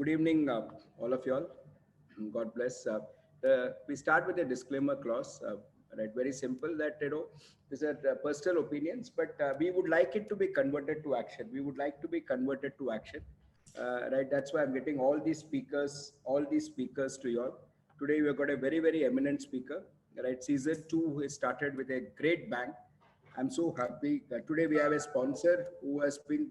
Good evening, all of y'all. God bless. We start with a disclaimer clause, right? Very simple that, these are personal opinions, but we would like it to be converted to action. We would like to be converted to action, right? That's why I'm getting all these speakers to y'all. Today, we've got a very, very eminent speaker, right? Season 2 is started with a great bang. I'm so happy that today we have a sponsor who has been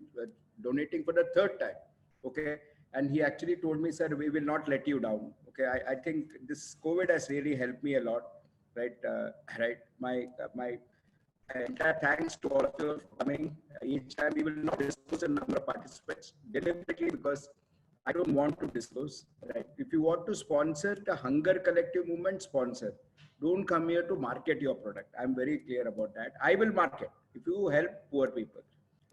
donating for the third time. Okay. And he actually told me, sir, we will not let you down. Okay. I think this COVID has really helped me a lot. Right. Right. My entire thanks to all of you for coming. Each time we will not disclose the number of participants deliberately because I don't want to disclose. Right. If you want to sponsor the Hunger Collective movement, sponsor. Don't come here to market your product. I'm very clear about that. I will market if you help poor people.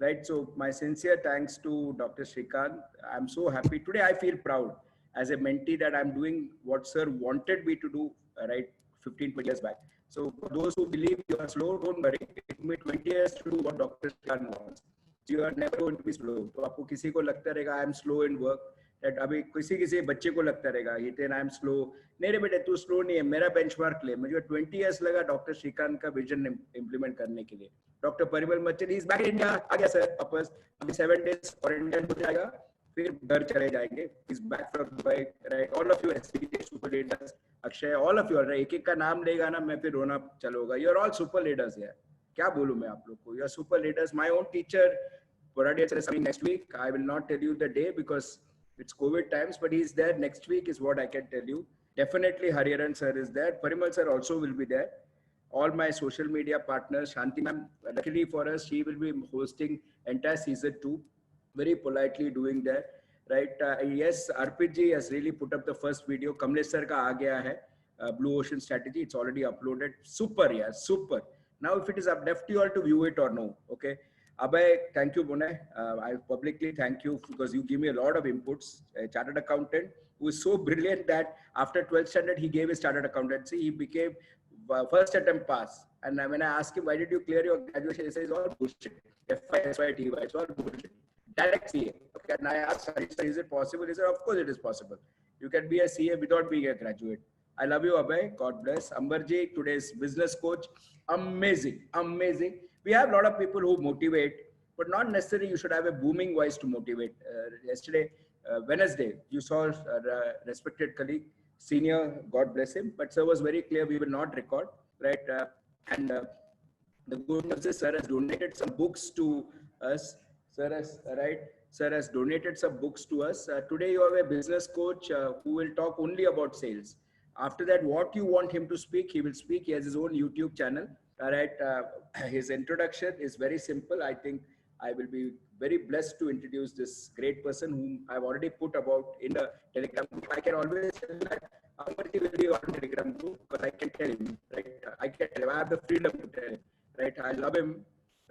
Right. So my sincere thanks to Dr. Shrikant. I'm so happy. Today I feel proud as a mentee that I'm doing what sir wanted me to do, right, 15, 20 years back. So for those who believe you are slow, don't worry. It took me 20 years to do what Dr. Shrikant wants. So you are never going to be slow. तो आपको किसी को लगता रहेगा I am slow in work. That अभी किसी बच्चे को लगता रहेगा हितेन I am slow. नहीं रे बेटे तू स्लो नहीं है. मेरा बेंचमार्क ले. मुझे 20 years लगा डॉक्टर श्रीकांत का विजन इम्प्लीमेंट करने के लिए. Doctor Parimal Machhar is back in India आ गया सर वापस. अभी 7 days क्वारंटाइन हो जाएगा फिर घर चले जाएंगे. Is back from Dubai. Right. All of you SPT super leaders. Akshay all of you. एक एक का नाम लेगा ना मैं फिर रोना चालू होगा. You are all super leaders यार. क्या बोलूं मैं आप लोग को. You are super leaders. My own teacher Boradi sir is coming next week. I will not tell you the day because it's COVID times, but he's there next week is what I can tell you. Definitely Hariharan sir is there. Parimal sir also will be there. All my social media partners, Shanti ma'am, luckily for us, she will be hosting entire season 2, very politely doing that. Right? Yes, Arpit ji has really put up the first video. Kamlesh sir ka aa gaya hai. Blue Ocean Strategy. It's already uploaded. Super, yeah, super. Now, if it is up left to you all to view it or no, okay. Abhay, thank you, Bunay. I publicly thank you because you give me a lot of inputs. A chartered accountant who is so brilliant that after 12th standard, he gave his chartered accountancy. He became first attempt pass. And when I asked him, why did you clear your graduation? He says, it's all bullshit. FISYTY, it's all bullshit. Direct CA. Okay. And I asked, is it possible? He said, of course it is possible. You can be a CA without being a graduate. I love you, Abhay. God bless. Amberji, today's business coach. Amazing. Amazing. We have a lot of people who motivate, but not necessarily you should have a booming voice to motivate. Yesterday, Wednesday, you saw a respected colleague, senior, God bless him, but sir was very clear, we will not record, right? The good news is sir has donated some books to us. Sir has donated some books to us. Today you have a business coach who will talk only about sales. After that, what you want him to speak, he will speak. He has his own YouTube channel. All right. His introduction is very simple. I think I will be very blessed to introduce this great person whom I've already put about in the Telegram group. I can always tell that Amarji will be on Telegram group because I can tell him, right? I can tell him. I have the freedom to tell him, right? I love him,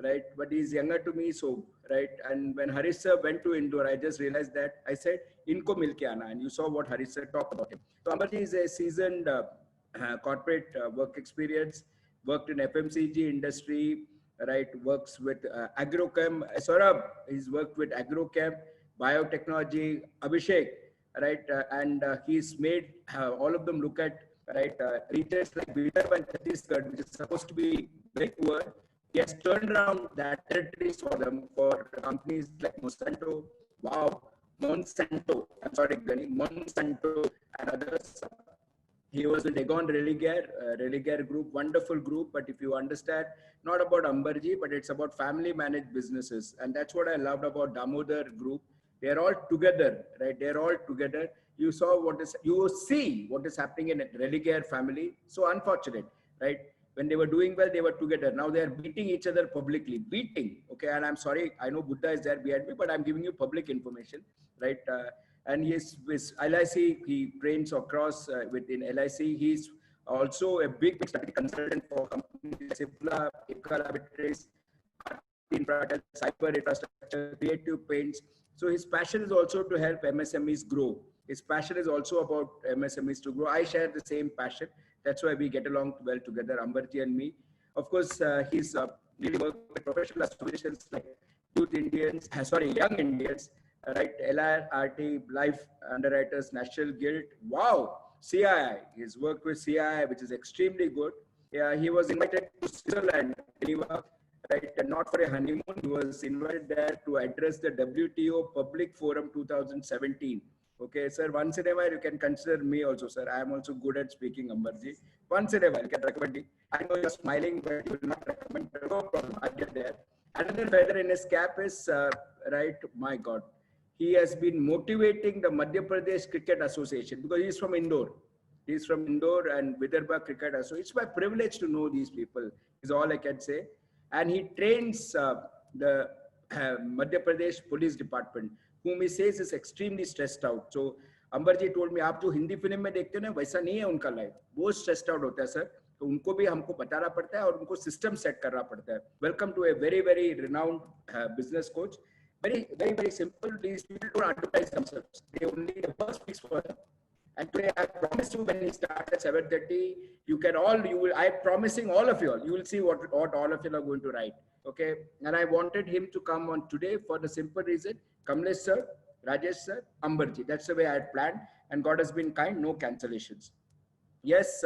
right? But he's younger to me, so, right? And when Harish sir went to Indore, I just realized that I said, Inko milke aana, and you saw what Harish sir talked about him. So Amarji is a seasoned corporate work experience. Worked in FMCG industry, right? Works with agrochem. Saurabh, he's worked with agrochem, biotechnology. Abhishek, right? And he's made all of them look at, right, regions like Vidarbha and Chhattisgarh, which is supposed to be very poor. He has turned around that territories for them for companies like Monsanto. Wow, Monsanto. I'm sorry, Gani, Monsanto and others. He was with Egon Religare group, wonderful group. But if you understand, not about Amberji, but it's about family managed businesses. And that's what I loved about Damodar group. They're all together, right? They're all together. You see what is happening in a Religare family. So unfortunate, right? When they were doing well, they were together. Now they are beating each other publicly, beating. Okay. And I'm sorry, I know Buddha is there behind me, but I'm giving you public information, right? And he's with LIC, he trains across within LIC. He's also a big strategic consultant for companies Cipla, Ipca Laboratories, Cyber Infrastructure, Creative Paints. So his passion is also to help MSMEs grow. His passion is also about MSMEs to grow. I share the same passion. That's why we get along well together, Amberji and me. Of course, he's really worked with professional associations like Young Indians, right? LRT, Life Underwriters National Guild. Wow. CII. He's worked with CII, which is extremely good. Yeah, he was invited to Switzerland, Geneva, right? And not for a honeymoon. He was invited there to address the WTO Public Forum 2017. Okay, sir, once in a while, you can consider me also, sir. I am also good at speaking, Ambarji. Once in a while, you can recommend me. I know you're smiling, but you will not recommend. No problem, I'll get there. Another feather in his cap is, right, my God, he has been motivating the Madhya Pradesh Cricket Association because he's from Indore. He's from Indore and Vidarbha Cricket Association. It's my privilege to know these people, is all I can say. And he trains the Madhya Pradesh Police Department, whom he says is extremely stressed out. So Ambar ji told me, आप जो Hindi film में देखते हो ना वैसा नहीं है उनका लाइफ, बहुत स्ट्रेस्ड आउट होता है सर. तो उनको भी हमको बताना पड़ता है और उनको सिस्टम सेट करना पड़ता है. Welcome to a very very renowned business coach. Very simple. These people don't advertise themselves. They only the boss speaks for them. And today I promise you, when he starts at 7:30, I'm promising all of you all, you will see what all of you are going to write. Okay. And I wanted him to come on today for the simple reason, Kamlesh sir, Rajesh sir, Ambarji. That's the way I had planned, and God has been kind, no cancellations. Yes,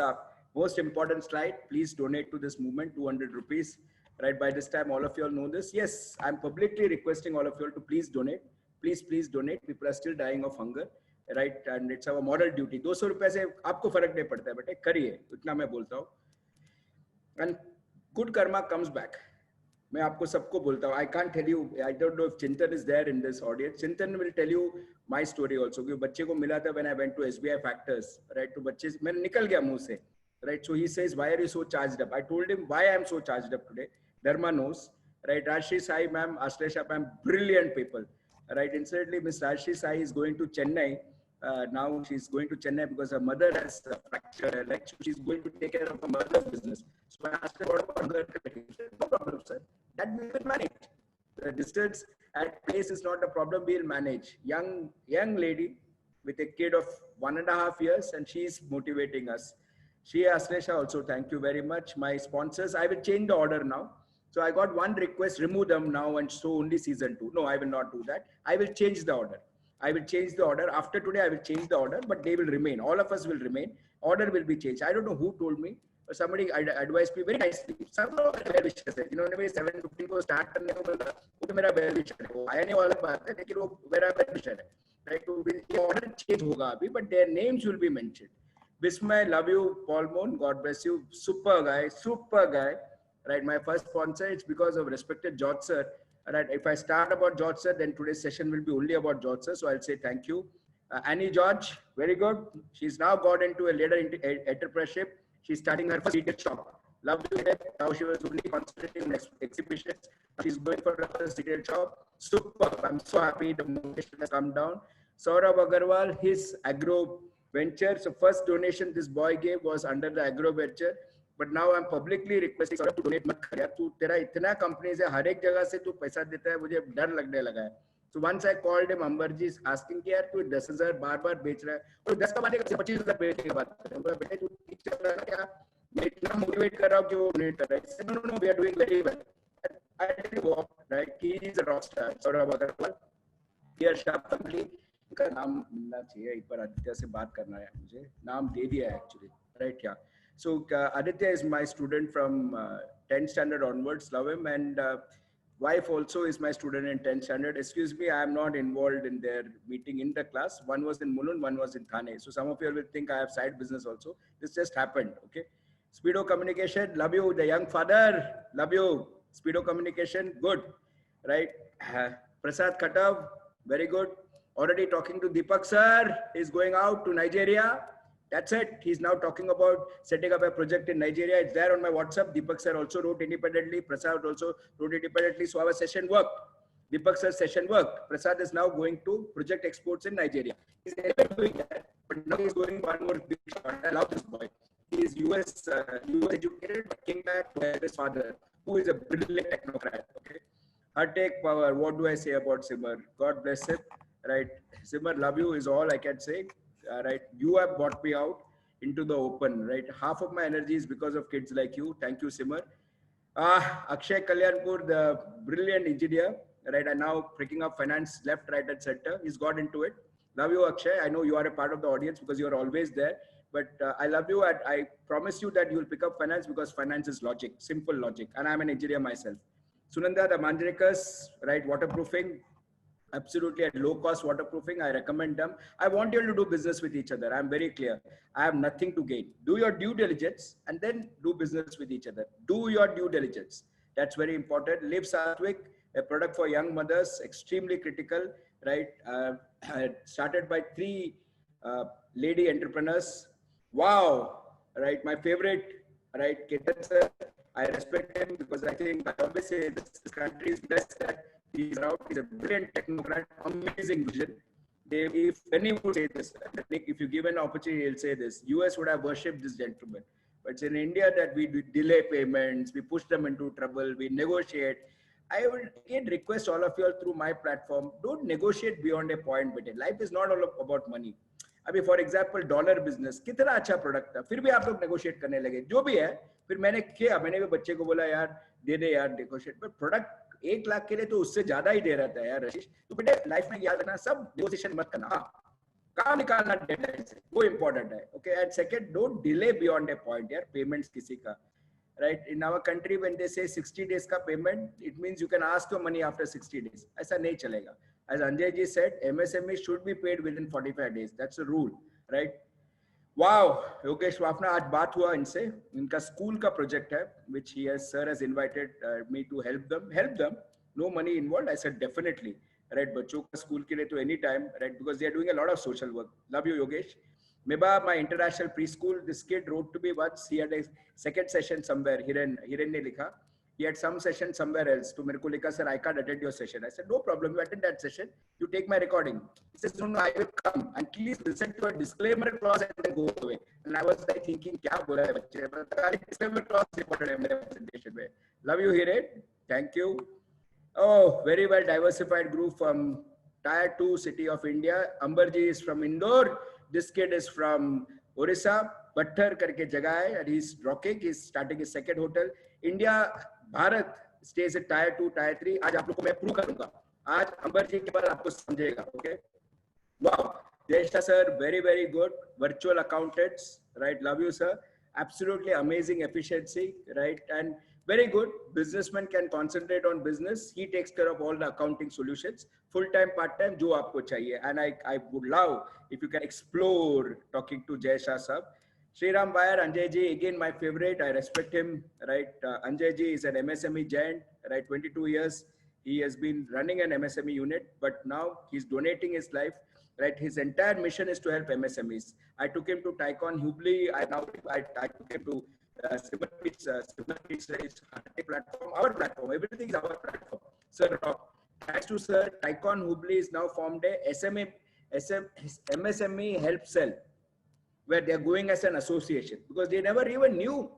most important slide, please donate to this movement, 200 rupees. Right, by this time, all of you all know this. Yes, I'm publicly requesting all of you all to please donate. Please donate. People are still dying of hunger. Right, and it's our moral duty. 200 रुपए से आपको फर्क नहीं पड़ता है बेटे, करिए, इतना मैं बोलता हूँ. And good karma comes back. मैं आपको सबको बोलता हूँ. I can't tell you. I don't know if Chintan is there in this audience. Chintan will tell you my story also. क्योंकि बच्चे को मिला था when I went to SBI Factors. Right, तो बच्चे मैंने निकल गया मुंह से. Right, so he says, why are you so charged up? I told him why I am so charged up today. Dharma knows. Right, Rajshri Sai ma'am, Ashlesha ma'am, brilliant people. Right, incidentally, Miss Rajshri Sai is going to Chennai. Now she's going to Chennai because her mother has fractured her leg. So she's going to take care of her mother's business. So I asked her, what about her? No problem, sir. That we will manage. The distance at place is not a problem. We'll manage. Young lady with a kid of 1.5 years, and she's motivating us. She, Ashlesha, also, thank you very much. My sponsors, I will change the order now. So I got one request, remove them now and show only season 2. No, I will not do that. I will change the order. I will change the order. After today, I will change the order, but they will remain. All of us will remain. Order will be changed. I don't know who told me. Somebody advised me very nicely. Some of my well-wishers है. जिन्होंने मेरे 7:15 को start करने को बोला, वो तो मेरा well-wisher है. वो आया नहीं वाला बात है, लेकिन वो मेरा well-wisher है. Right? तो ये order change होगा अभी, but their names will be mentioned. Bismay, love you, Paul Moon. God bless you. Super guy. Right, my first sponsor, it's because of respected George sir. Right, if I start about George sir, then today's session will be only about George sir. So I'll say thank you. Annie George, very good. She's now got into a later entrepreneurship. She's starting her first retail shop. Love you. Now she was only concentrating on exhibitions. She's going for her first retail shop. Super. I'm so happy the motivation has come down. Saurabh Agarwal, his agro venture. So first donation this boy gave was under the agro venture. But now I'm publicly requesting to donate मत कर यार, तू तेरा इतना companies है, हर एक जगह से तू पैसा देता है, मुझे डर लगने लगा है. So once I called him, Ambarji asking कि यार तू 10,000 बार बेच रहा है, और 10 का बात है 25,000 बेचने की बात कर रहा है. बेटे तू ठीक चल रहा है क्या? मैं इतना मोटिवेट कर रहा हूँ कि वो डोनेट कर रहा है. No, we are doing very well. I tell you what, right? He is a rock star. Saurabh Agarwal, here Shah family. इनका नाम मिलना चाहिए, एक बार आदित्य से बात करना है मुझे. नाम दे दिया है actually, right? Yeah. So Aditya is my student from 10th standard onwards. Love him. And wife also is my student in 10th standard. Excuse me, I am not involved in their meeting in the class. One was in Mulund, one was in Thane. So some of you will think I have side business also. This just happened. Okay. Speedo Communication, love you. The young father, love you. Speedo Communication, good. Right. Prasad Katav, very good. Already talking to Deepak sir. He's going out to Nigeria. That's it. He's now talking about setting up a project in Nigeria. It's there on my WhatsApp. Deepak sir also wrote independently. Prasad also wrote independently. So our session worked. Deepak sir's session worked. Prasad is now going to project exports in Nigeria. He's never doing that, but now he's going one more big shot. I love this boy. He is US educated, but came back to his father, who is a brilliant technocrat. Okay. Her take power. What do I say about Simar? God bless him. Right. Simar, love you is all I can say. Right, you have brought me out into the open. Right, half of my energy is because of kids like you. Thank you, Simar. Akshay Kalyanpur, the brilliant engineer. right? And now picking up finance left, right, and center. He's got into it. Love you, Akshay. I know you are a part of the audience because you are always there. But I love you. And I promise you that you will pick up finance because finance is logic, simple logic. And I'm an engineer myself. Sunanda, the Manjarikas, right? Waterproofing, absolutely at low cost waterproofing. I recommend them. I want you to do business with each other. I'm very clear. I have nothing to gain. Do your due diligence and then do business with each other. Do your due diligence. That's very important. Live Sattvic, a product for young mothers, extremely critical, right? Started by three lady entrepreneurs. Wow, right? My favorite, right? Ketan sir. I respect him because I think I always say this country is blessed that he's out. He's a brilliant technocrat, amazing vision. If any would say this, if you give an opportunity, he'll say this. US would have worshipped this gentleman. But it's in India that we delay payments, we push them into trouble, we negotiate. I will again request all of you all through my platform, don't negotiate beyond a point. But life is not all about money. अभी for example dollar business कितना अच्छा product था, फिर भी आप लोग negotiate करने लगे, जो भी है। फिर मैंने किया, मैंने भी बच्चे को बोला यार दे दे यार नेगोशिएट, पर प्रोडक्ट 1 लाख के लिए तो उससे ज्यादा ही दे रहा था यार रशीश। तो बेटे लाइफ में याद रखना, सब नेगोशिएशन मत करना, काम निकालना डेडलाइन से, वो इंपॉर्टेंट है। Okay, and second, don't delay beyond A point यार, पेमेंट्स किसी का, right? In our country, when they say 60 days ka payment, it means you can ask your money after 60 days. ऐसा नहीं चलेगा. As Anjay ji said, MSME should be paid within 45 days. That's a rule, right? Wow, Yogesh वाफना, आज बात हुआ इनसे, इनका school का project है, which he has, sir has invited me to help them. No money involved. I said definitely, right? बच्चों का school के लिए तो any time, right? Because they are doing a lot of social work. Love you, Yogesh. Meba, my international preschool, this kid wrote to me once. He had a second session somewhere. Hiren ne likha. He had some session somewhere else. To mere ko likha, sir, I can't attend your session. I said, no problem. You attend that session. You take my recording. He says, no, I will come. And please listen to a disclaimer clause and then go away. And I was like thinking, kya bola hai bachche? But disclaimer clause important hai mere presentation mein. Love you, Hiren. Thank you. Oh, very well diversified group from Tier 2 city of India. Amberji is from Indore. This kid is from Orissa, Bhattar karke jagah hai, and he's rocking. He's starting his second hotel. India, Bharat stays at Tier 2, Tier 3. आज आप लोग को मैं prove करूँगा. आज अंबर जी के बाद आपको समझेगा. Okay. Wow. Jeshta sir, very, very good. Virtual accountants, right? Love you, sir. Absolutely amazing efficiency, right? And very good. Businessman can concentrate on business. He takes care of all the accounting solutions. Full-time, part-time, जो आपको चाहिए. And I would love if you can explore talking to Jay Shah sir. Sriram Bayer, Anjay ji, again my favorite. I respect him, right? Anjay ji is an MSME giant, right? 22 years. He has been running an MSME unit, but now he's donating his life. Right, his entire mission is to help MSMEs. I took him to Tycon Hubli. I took him to Simmerpitch platform, our platform. Everything is our platform. Sir, thanks to sir, Tycon Hubli is now formed a MSME help cell, where they are going as an association because they never even knew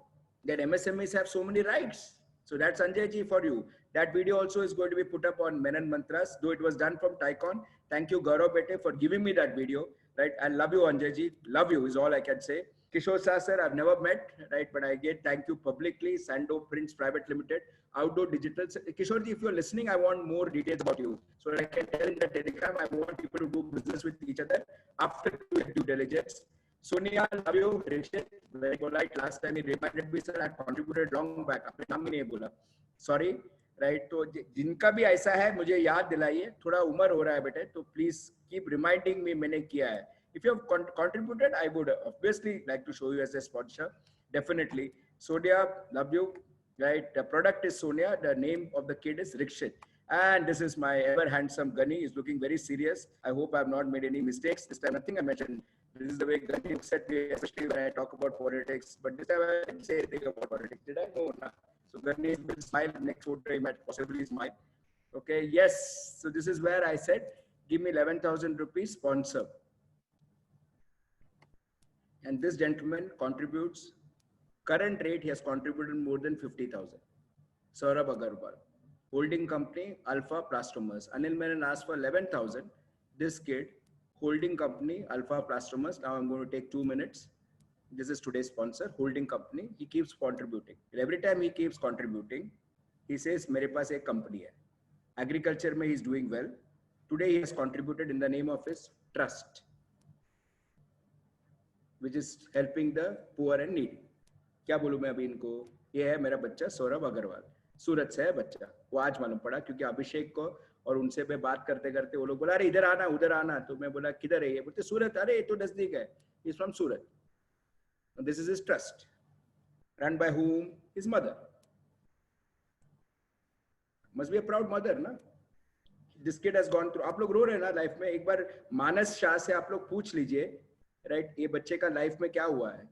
that MSMEs have so many rights. So that's Anjay ji for you. That video also is going to be put up on Menon Mantras, though it was done from Tycon. Thank you, Gaurav Bete, for giving me that video. Right, I love you, Anjay ji. Love you is all I can say. Kishore Shah sir, I've never met, right, but I get thank you publicly. Sando Prints Private Limited, Outdoor Digital. Kishore ji, if you're listening, I want more details about you, so that I can tell in the telegram. I want people to do business with each other after due diligence. Sonia, love you. Rishit, very polite. Last time he reminded me, sir, I contributed long back. अपने नाम ही नहीं बोला. Sorry, right? तो जिनका भी ऐसा है मुझे याद दिलाइए. थोड़ा उम्र हो रहा है बेटे, तो please keep reminding me मैंने किया है. If you have contributed, I would obviously like to show you as a sponsor. Definitely. Sonia, love you. Right? The product is Sonia. The name of the kid is Rikshit. And this is my ever handsome Gunny. He's looking very serious. I hope I have not made any mistakes. This time, nothing I mentioned. This is the way Gunny looks at me, especially when I talk about politics. But this time I didn't say anything about politics. Did I? No. Nah. So Gunny will smile. Next photo he might possibly smile. Okay. Yes. So this is where I said, give me 11,000 rupees sponsor. And this gentleman contributes, current rate, he has contributed more than 50,000. Saurabh Agarwal, holding company, Alpha Plastomers. Anil Menon asked for 11,000. This kid, holding company, Alpha Plastomers. Now I'm going to take 2 minutes. This is today's sponsor, holding company. He keeps contributing. And every time he keeps contributing, he says, "Mere paas ek company hai." agriculture mein he is doing well. Today he has contributed in the name of his trust, which is helping the poor and needy. क्या बोलूं मैं अभी इनको? ये है मेरा बच्चा सौरभ अग्रवाल, सूरत से है बच्चा. वो आज मालूम पड़ा क्योंकि अभिषेक को और उनसे मैं बात करते करते वो लोग बोला अरे इधर आना उधर आना, तो मैं बोला किधर है ये? बोलते सूरत. अरे ये तो नजदीक है. He is from Surat. This is his trust, run by whom? His mother. Must be a proud mother, na? This kid has gone through. आप लोग रो रहे हैं ना लाइफ में? एक बार मानस शाह से आप लोग पूछ लीजिए, राइट, ये बच्चे का लाइफ में क्या हुआ है.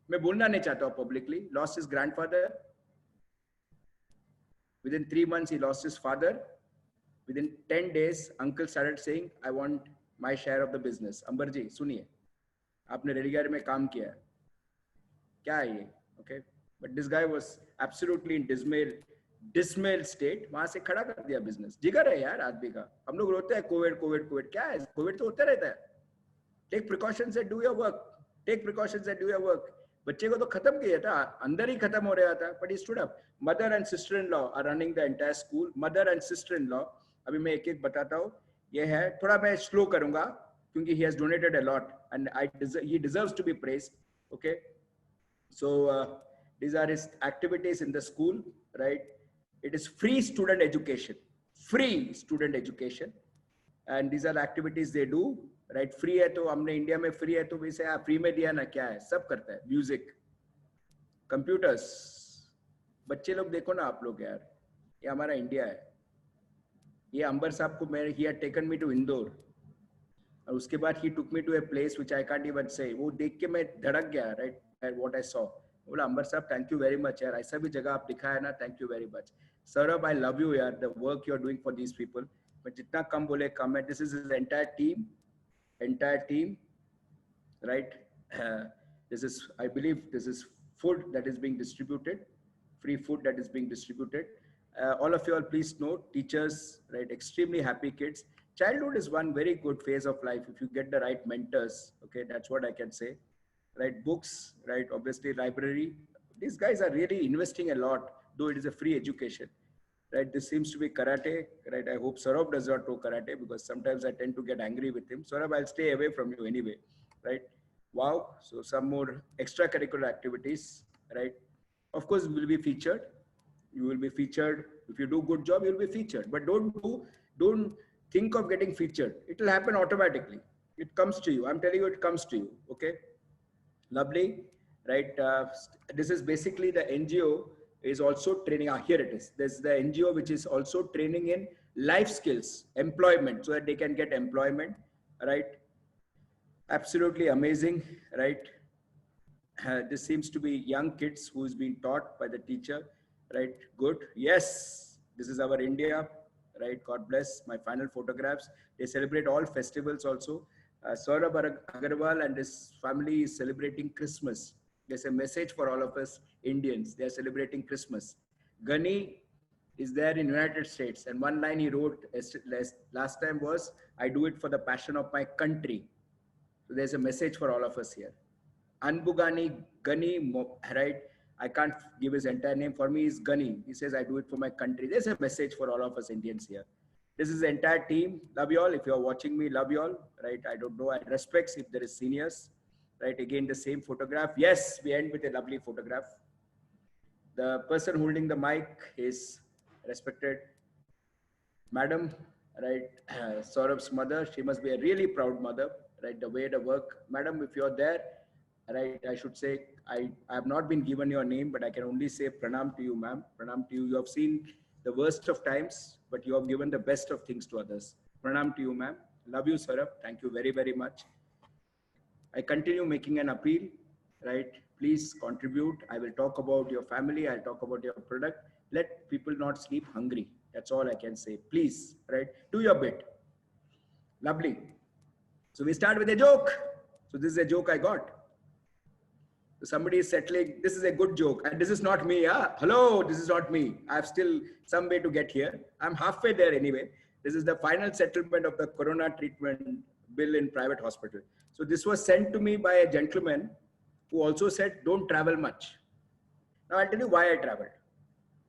मैं बोलना नहीं चाहता हूँ publicly. Lost his grandfather. Within 3 months he lost his father. Within 10 days, uncle started saying, I want my share of the business. अंबर जी सुनिए, आपने रेलीगार में काम किया है, क्या है ये? Okay, but this guy was absolutely in dismal state. वहां से खड़ा कर दिया बिजनेस. जिगर है यार आदमी का. हम लोग रोते हैं कोविड कोविड कोविड. क्या है? कोविड तो होता रहता है. Take precautions and do your work. Take precautions and do your work. बच्चे को तो खत्म किया था, अंदर ही खत्म हो रहा था, but he stood up. Mother and sister in law are running the entire school. Mother and sister in law. अभी मैं एक एक बताता हूँ. ये है, थोड़ा मैं स्लो करूंगा क्योंकि he has donated a lot and he deserves to be praised. Okay, so these are his activities in the school, right? It is free student education, and these are the activities they do, right? Free है तो हमने India में free है तो वैसे free में दिया ना, क्या है? सब करता है. Music, computers. बच्चे लोग देखो ना आप लोग यार, ये हमारा इंडिया है. ये अंबर साहब को मैं he had taken me to Indore और उसके बाद he took me to a place which I can't even say. वो देख के मैं धड़क गया, right, what I saw. बोला अंबर साहब थैंक यू वेरी मच यार, ऐसा भी जगह आप दिखाया ना, thank you very much. Saurabh I love you यार, the work you are doing for these people. मैं जितना कम बोले कम है. This is his entire team, right? This is, I believe this is food that is being distributed, free food that is being distributed. All of you all please note, teachers, right, extremely happy kids. Childhood is one very good phase of life if you get the right mentors. Okay, that's what I can say. Right, books, right, obviously library. These guys are really investing a lot, though it is a free education. Right, this seems to be karate. Right, I hope Saurabh does not know karate because sometimes I tend to get angry with him. Saurabh, I'll stay away from you anyway. Right, wow. So some more extracurricular activities. Right, of course will be featured. You will be featured. If you do good job, you will be featured. But don't think of getting featured. It will happen automatically. It comes to you. I'm telling you, it comes to you. Okay, lovely. Right, this is basically the NGO is also training. Here it is. There's the NGO which is also training in life skills, employment, so that they can get employment. Right, absolutely amazing. Right, this seems to be young kids who's been taught by the teacher. Right, good. Yes, this is our India. Right, God bless. My final photographs. They celebrate all festivals also. Saurabh Agarwal and his family is celebrating Christmas. There's a message for all of us Indians. They are celebrating Christmas. Gunny is there in United States, and one line he wrote last time was, "I do it for the passion of my country." So there's a message for all of us here. Anbugani Gunny, right? I can't give his entire name. For me, is Gunny. He says, "I do it for my country." There's a message for all of us Indians here. This is the entire team. Love you all. If you're watching me, love you all. Right? I don't know. I respect if there is seniors. Right? Again, the same photograph. Yes, we end with a lovely photograph. The person holding the mic is respected Madam, right? Saurabh's mother. She must be a really proud mother, right? The way the work. Madam, if you're there, right, I should say, I have not been given your name, but I can only say pranam to you, ma'am. Pranam to you. You have seen the worst of times, but you have given the best of things to others. Pranam to you, ma'am. Love you, Saurabh. Thank you very, very much. I continue making an appeal, right? Please contribute. I will talk about your family. I'll talk about your product. Let people not sleep hungry. That's all I can say. Please, right? Do your bit. Lovely. So we start with a joke. So this is a joke I got. So somebody is settling. This is a good joke. And this is not me. Hello, this is not me. I have still some way to get here. I'm halfway there anyway. This is the final settlement of the corona treatment bill in private hospital. So this was sent to me by a gentleman who also said, don't travel much. Now I'll tell you why I traveled.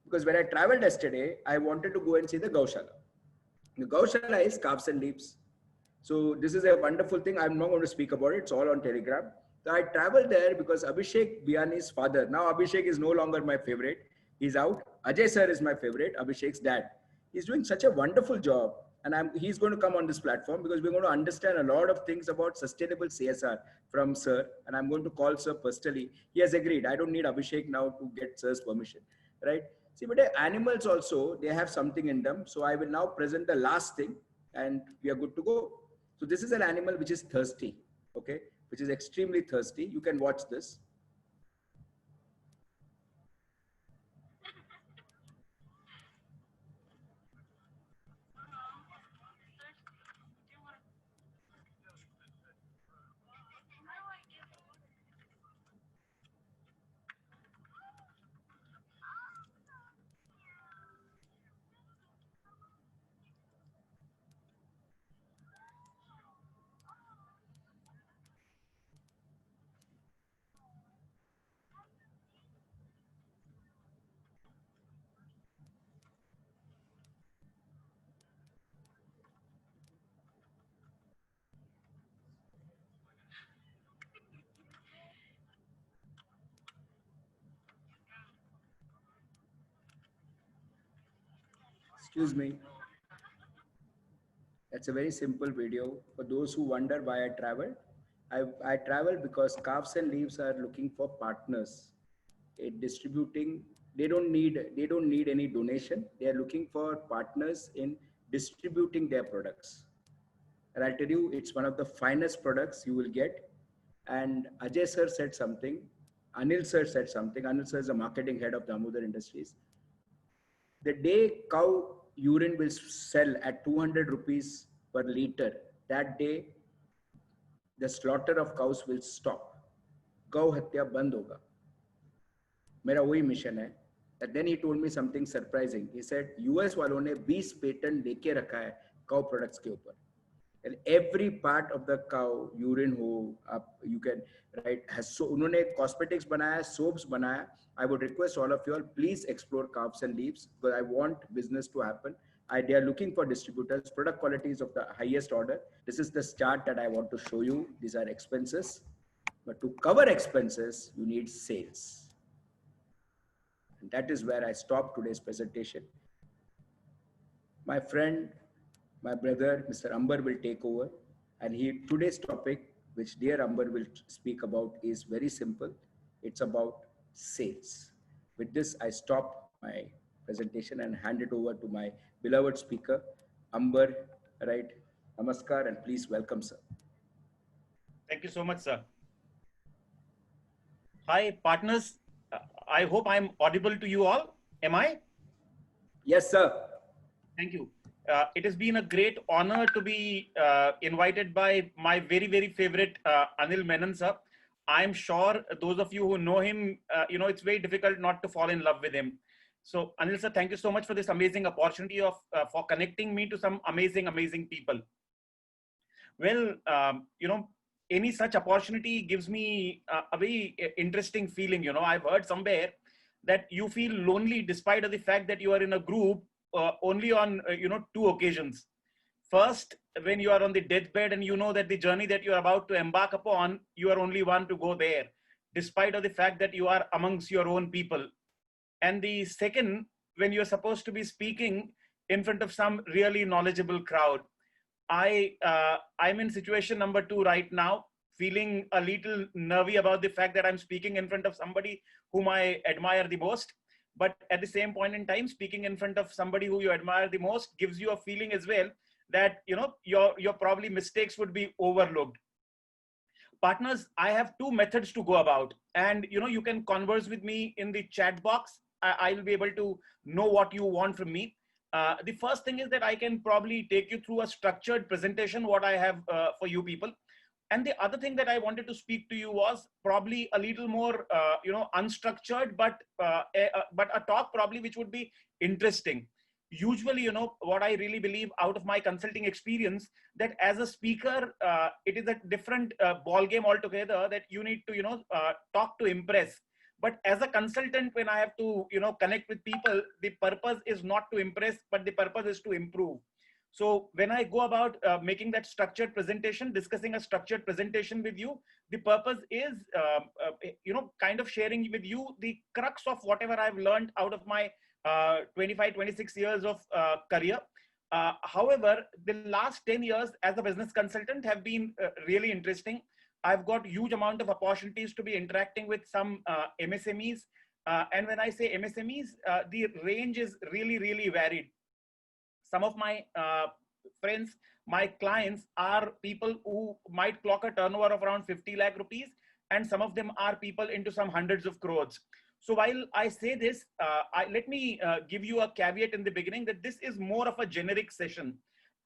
Because when I traveled yesterday, I wanted to go and see the Gaushala. The Gaushala is calves and leaves. So this is a wonderful thing. I'm not going to speak about it. It's all on Telegram. So I traveled there because Abhishek Biyani's father. Now Abhishek is no longer my favorite. He's out. Ajay sir is my favorite. Abhishek's dad. He's doing such a wonderful job, and he's going to come on this platform because we're going to understand a lot of things about sustainable CSR from sir. And I'm going to call sir personally. He has agreed. I don't need Abhishek now to get sir's permission, right? See, but animals also they have something in them. So I will now present the last thing, and we are good to go. So this is an animal which is thirsty, okay, which is extremely thirsty. You can watch this. Excuse me. That's a very simple video. For those who wonder why I travel, I travel because calves and leaves are looking for partners. Distributing, they don't need any donation. They are looking for partners in distributing their products. And I'll tell you, it's one of the finest products you will get. And Ajay sir said something. Anil sir said something. Anil sir is the marketing head of Damodar Industries. The day cow urine will sell at 200 rupees per liter, that day the slaughter of cows will stop. गौ हत्या बंद होगा. मेरा वही mission है. And then he told me something surprising. He said US वालों ने 20 patent लेके रखा है cow products के ऊपर. And every part of the cow urine ho up you can right has so उन्होंने cosmetics बनाया, soaps बनाया. I would request all of you all please explore calves and leaves because I want business to happen. They are looking for distributors. Product quality is of the highest order. This is the chart that I want to show you. These are expenses, but to cover expenses you need sales, and that is where I stop today's presentation. My friend, my brother, Mr. Amber will take over, and today's topic, which dear Amber will speak about, is very simple. It's about sales. With this, I stop my presentation and hand it over to my beloved speaker, Amber. Right, Namaskar, and please welcome, sir. Thank you so much, sir. Hi, partners. I hope I'm audible to you all. Am I? Yes, sir. Thank you. It has been a great honor to be invited by my very, very favorite Anil Menon, sir. I'm sure those of you who know him, it's very difficult not to fall in love with him. So, Anil, sir, thank you so much for this amazing opportunity for connecting me to some amazing, amazing people. Well, any such opportunity gives me a very interesting feeling. I've heard somewhere that you feel lonely despite of the fact that you are in a group only on, two occasions. First, when you are on the deathbed and you know that the journey that you are about to embark upon, you are only one to go there, despite of the fact that you are amongst your own people. And the second, when you're supposed to be speaking in front of some really knowledgeable crowd. I'm in situation number 2 right now, feeling a little nervy about the fact that I'm speaking in front of somebody whom I admire the most. But at the same point in time, speaking in front of somebody who you admire the most gives you a feeling as well that, your probably mistakes would be overlooked. Partners, I have 2 methods to go about, and you can converse with me in the chat box. I'll be able to know what you want from me. The first thing is that I can probably take you through a structured presentation, what I have for you people. And the other thing that I wanted to speak to you was probably a little more, unstructured, but a talk probably which would be interesting. Usually, what I really believe out of my consulting experience, that as a speaker, it is a different ball game altogether, that you need to, talk to impress. But as a consultant, when I have to, connect with people, the purpose is not to impress, but the purpose is to improve. So when I go about making that structured presentation, discussing a structured presentation with you, the purpose is, kind of sharing with you the crux of whatever I've learned out of my 25, 26 years of career. However, the last 10 years as a business consultant have been really interesting. I've got huge amount of opportunities to be interacting with some MSMEs. And when I say MSMEs, the range is really, really varied. Some of my friends, my clients are people who might clock a turnover of around 50 lakh rupees, and some of them are people into some hundreds of crores. So while I say this, let me give you a caveat in the beginning that this is more of a generic session.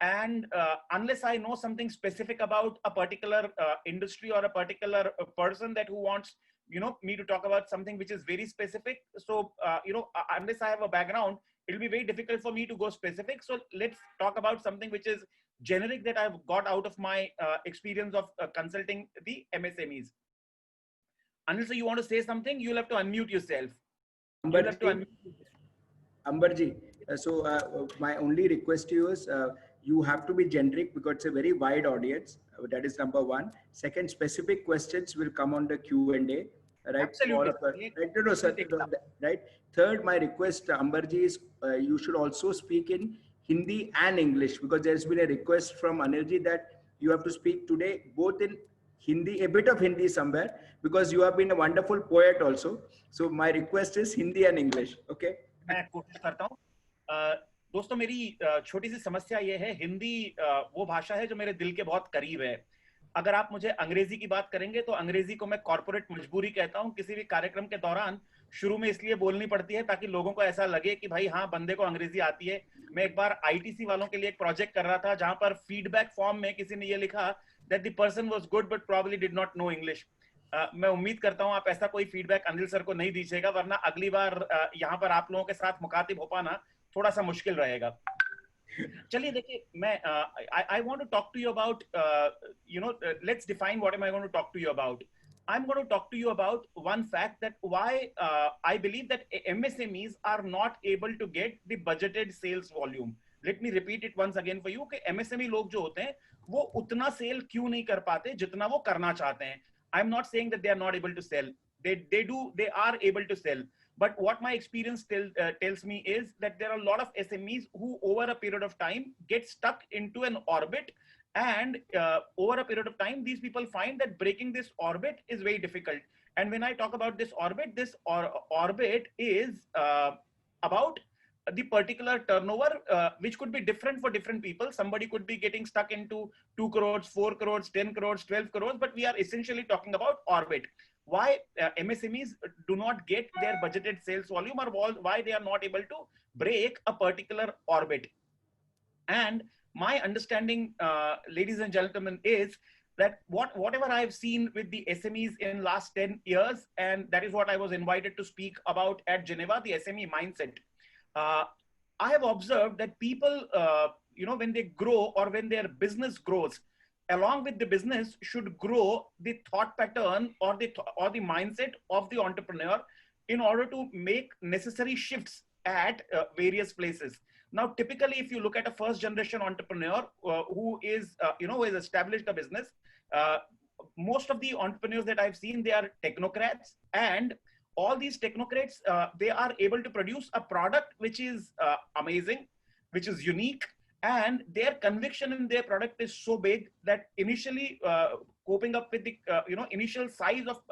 And unless I know something specific about a particular industry or a particular person that who wants, me to talk about something which is very specific. So, unless I have a background, it'll be very difficult for me to go specific. So let's talk about something which is generic that I've got out of my experience of consulting the MSMEs. Unless you want to say something, you'll have to unmute yourself. Amberji, my only request to you is you have to be generic because it's a very wide audience. That is number one. Second, specific questions will come on the Q&A. Right? Absolutely. Right. Third, my request, Amberji, is you should also speak in Hindi and English, because there's been a request from Anilji that you have to speak today both in Hindi, a bit of Hindi somewhere, because you have been a wonderful poet also. So my request is Hindi and English. Okay. मैं कोशिश करता हूँ। दोस्तों, मेरी छोटी सी समस्या ये है, हिंदी वो भाषा है जो मेरे दिल के बहुत करीब है। अगर आप मुझे अंग्रेजी की बात करेंगे तो अंग्रेजी को मैं कॉर्पोरेट मजबूरी कहता हूं। किसी भी कार्यक्रम के दौरान शुरू में इसलिए बोलनी पड़ती है ताकि लोगों को ऐसा लगे कि भाई हाँ, बंदे को अंग्रेजी आती है। मैं एक बार आईटीसी वालों के लिए एक प्रोजेक्ट कर रहा था जहां पर फीडबैक फॉर्म में किसी ने ये लिखा that the person was good but probably did not know English. मैं उम्मीद करता हूं आप ऐसा कोई फीडबैक अनिल सर को नहीं दीजिएगा, वरना अगली बार यहाँ पर आप लोगों के साथ मुखातिब हो पाना थोड़ा सा मुश्किल रहेगा। चलिए देखिए, मैं I want to talk to you about let's define what am I going to talk to you about. I'm going to talk to you about one fact that why I believe that MSMEs are not able to get the budgeted sales volume. Let me repeat it once again for you कि MSME लोग जो होते हैं वो उतना cell क्यों नहीं कर पाते जितना वो करना चाहते हैं. I'm not saying that they are not able to sell. They are able to sell. But what my experience tells me is that there are a lot of SMEs who over a period of time get stuck into an orbit, and over a period of time these people find that breaking this orbit is very difficult. And when I talk about this orbit is about the particular turnover, which could be different for different people. Somebody could be getting stuck into 2 crores, 4 crores, 10 crores, 12 crores, but we are essentially talking about orbit. Why MSMEs do not get their budgeted sales volume, or why they are not able to break a particular orbit. And my understanding, ladies and gentlemen, is that whatever I've seen with the SMEs in last 10 years, and that is what I was invited to speak about at Geneva, the SME mindset. I have observed that people, when they grow or when their business grows, along with the business should grow the thought pattern or the mindset of the entrepreneur in order to make necessary shifts at various places. Now, typically, if you look at a first generation entrepreneur who is, who has established a business, most of the entrepreneurs that I've seen, they are technocrats, and all these technocrats, they are able to produce a product which is amazing, which is unique, and their conviction in their product is so big that initially coping up with the initial size of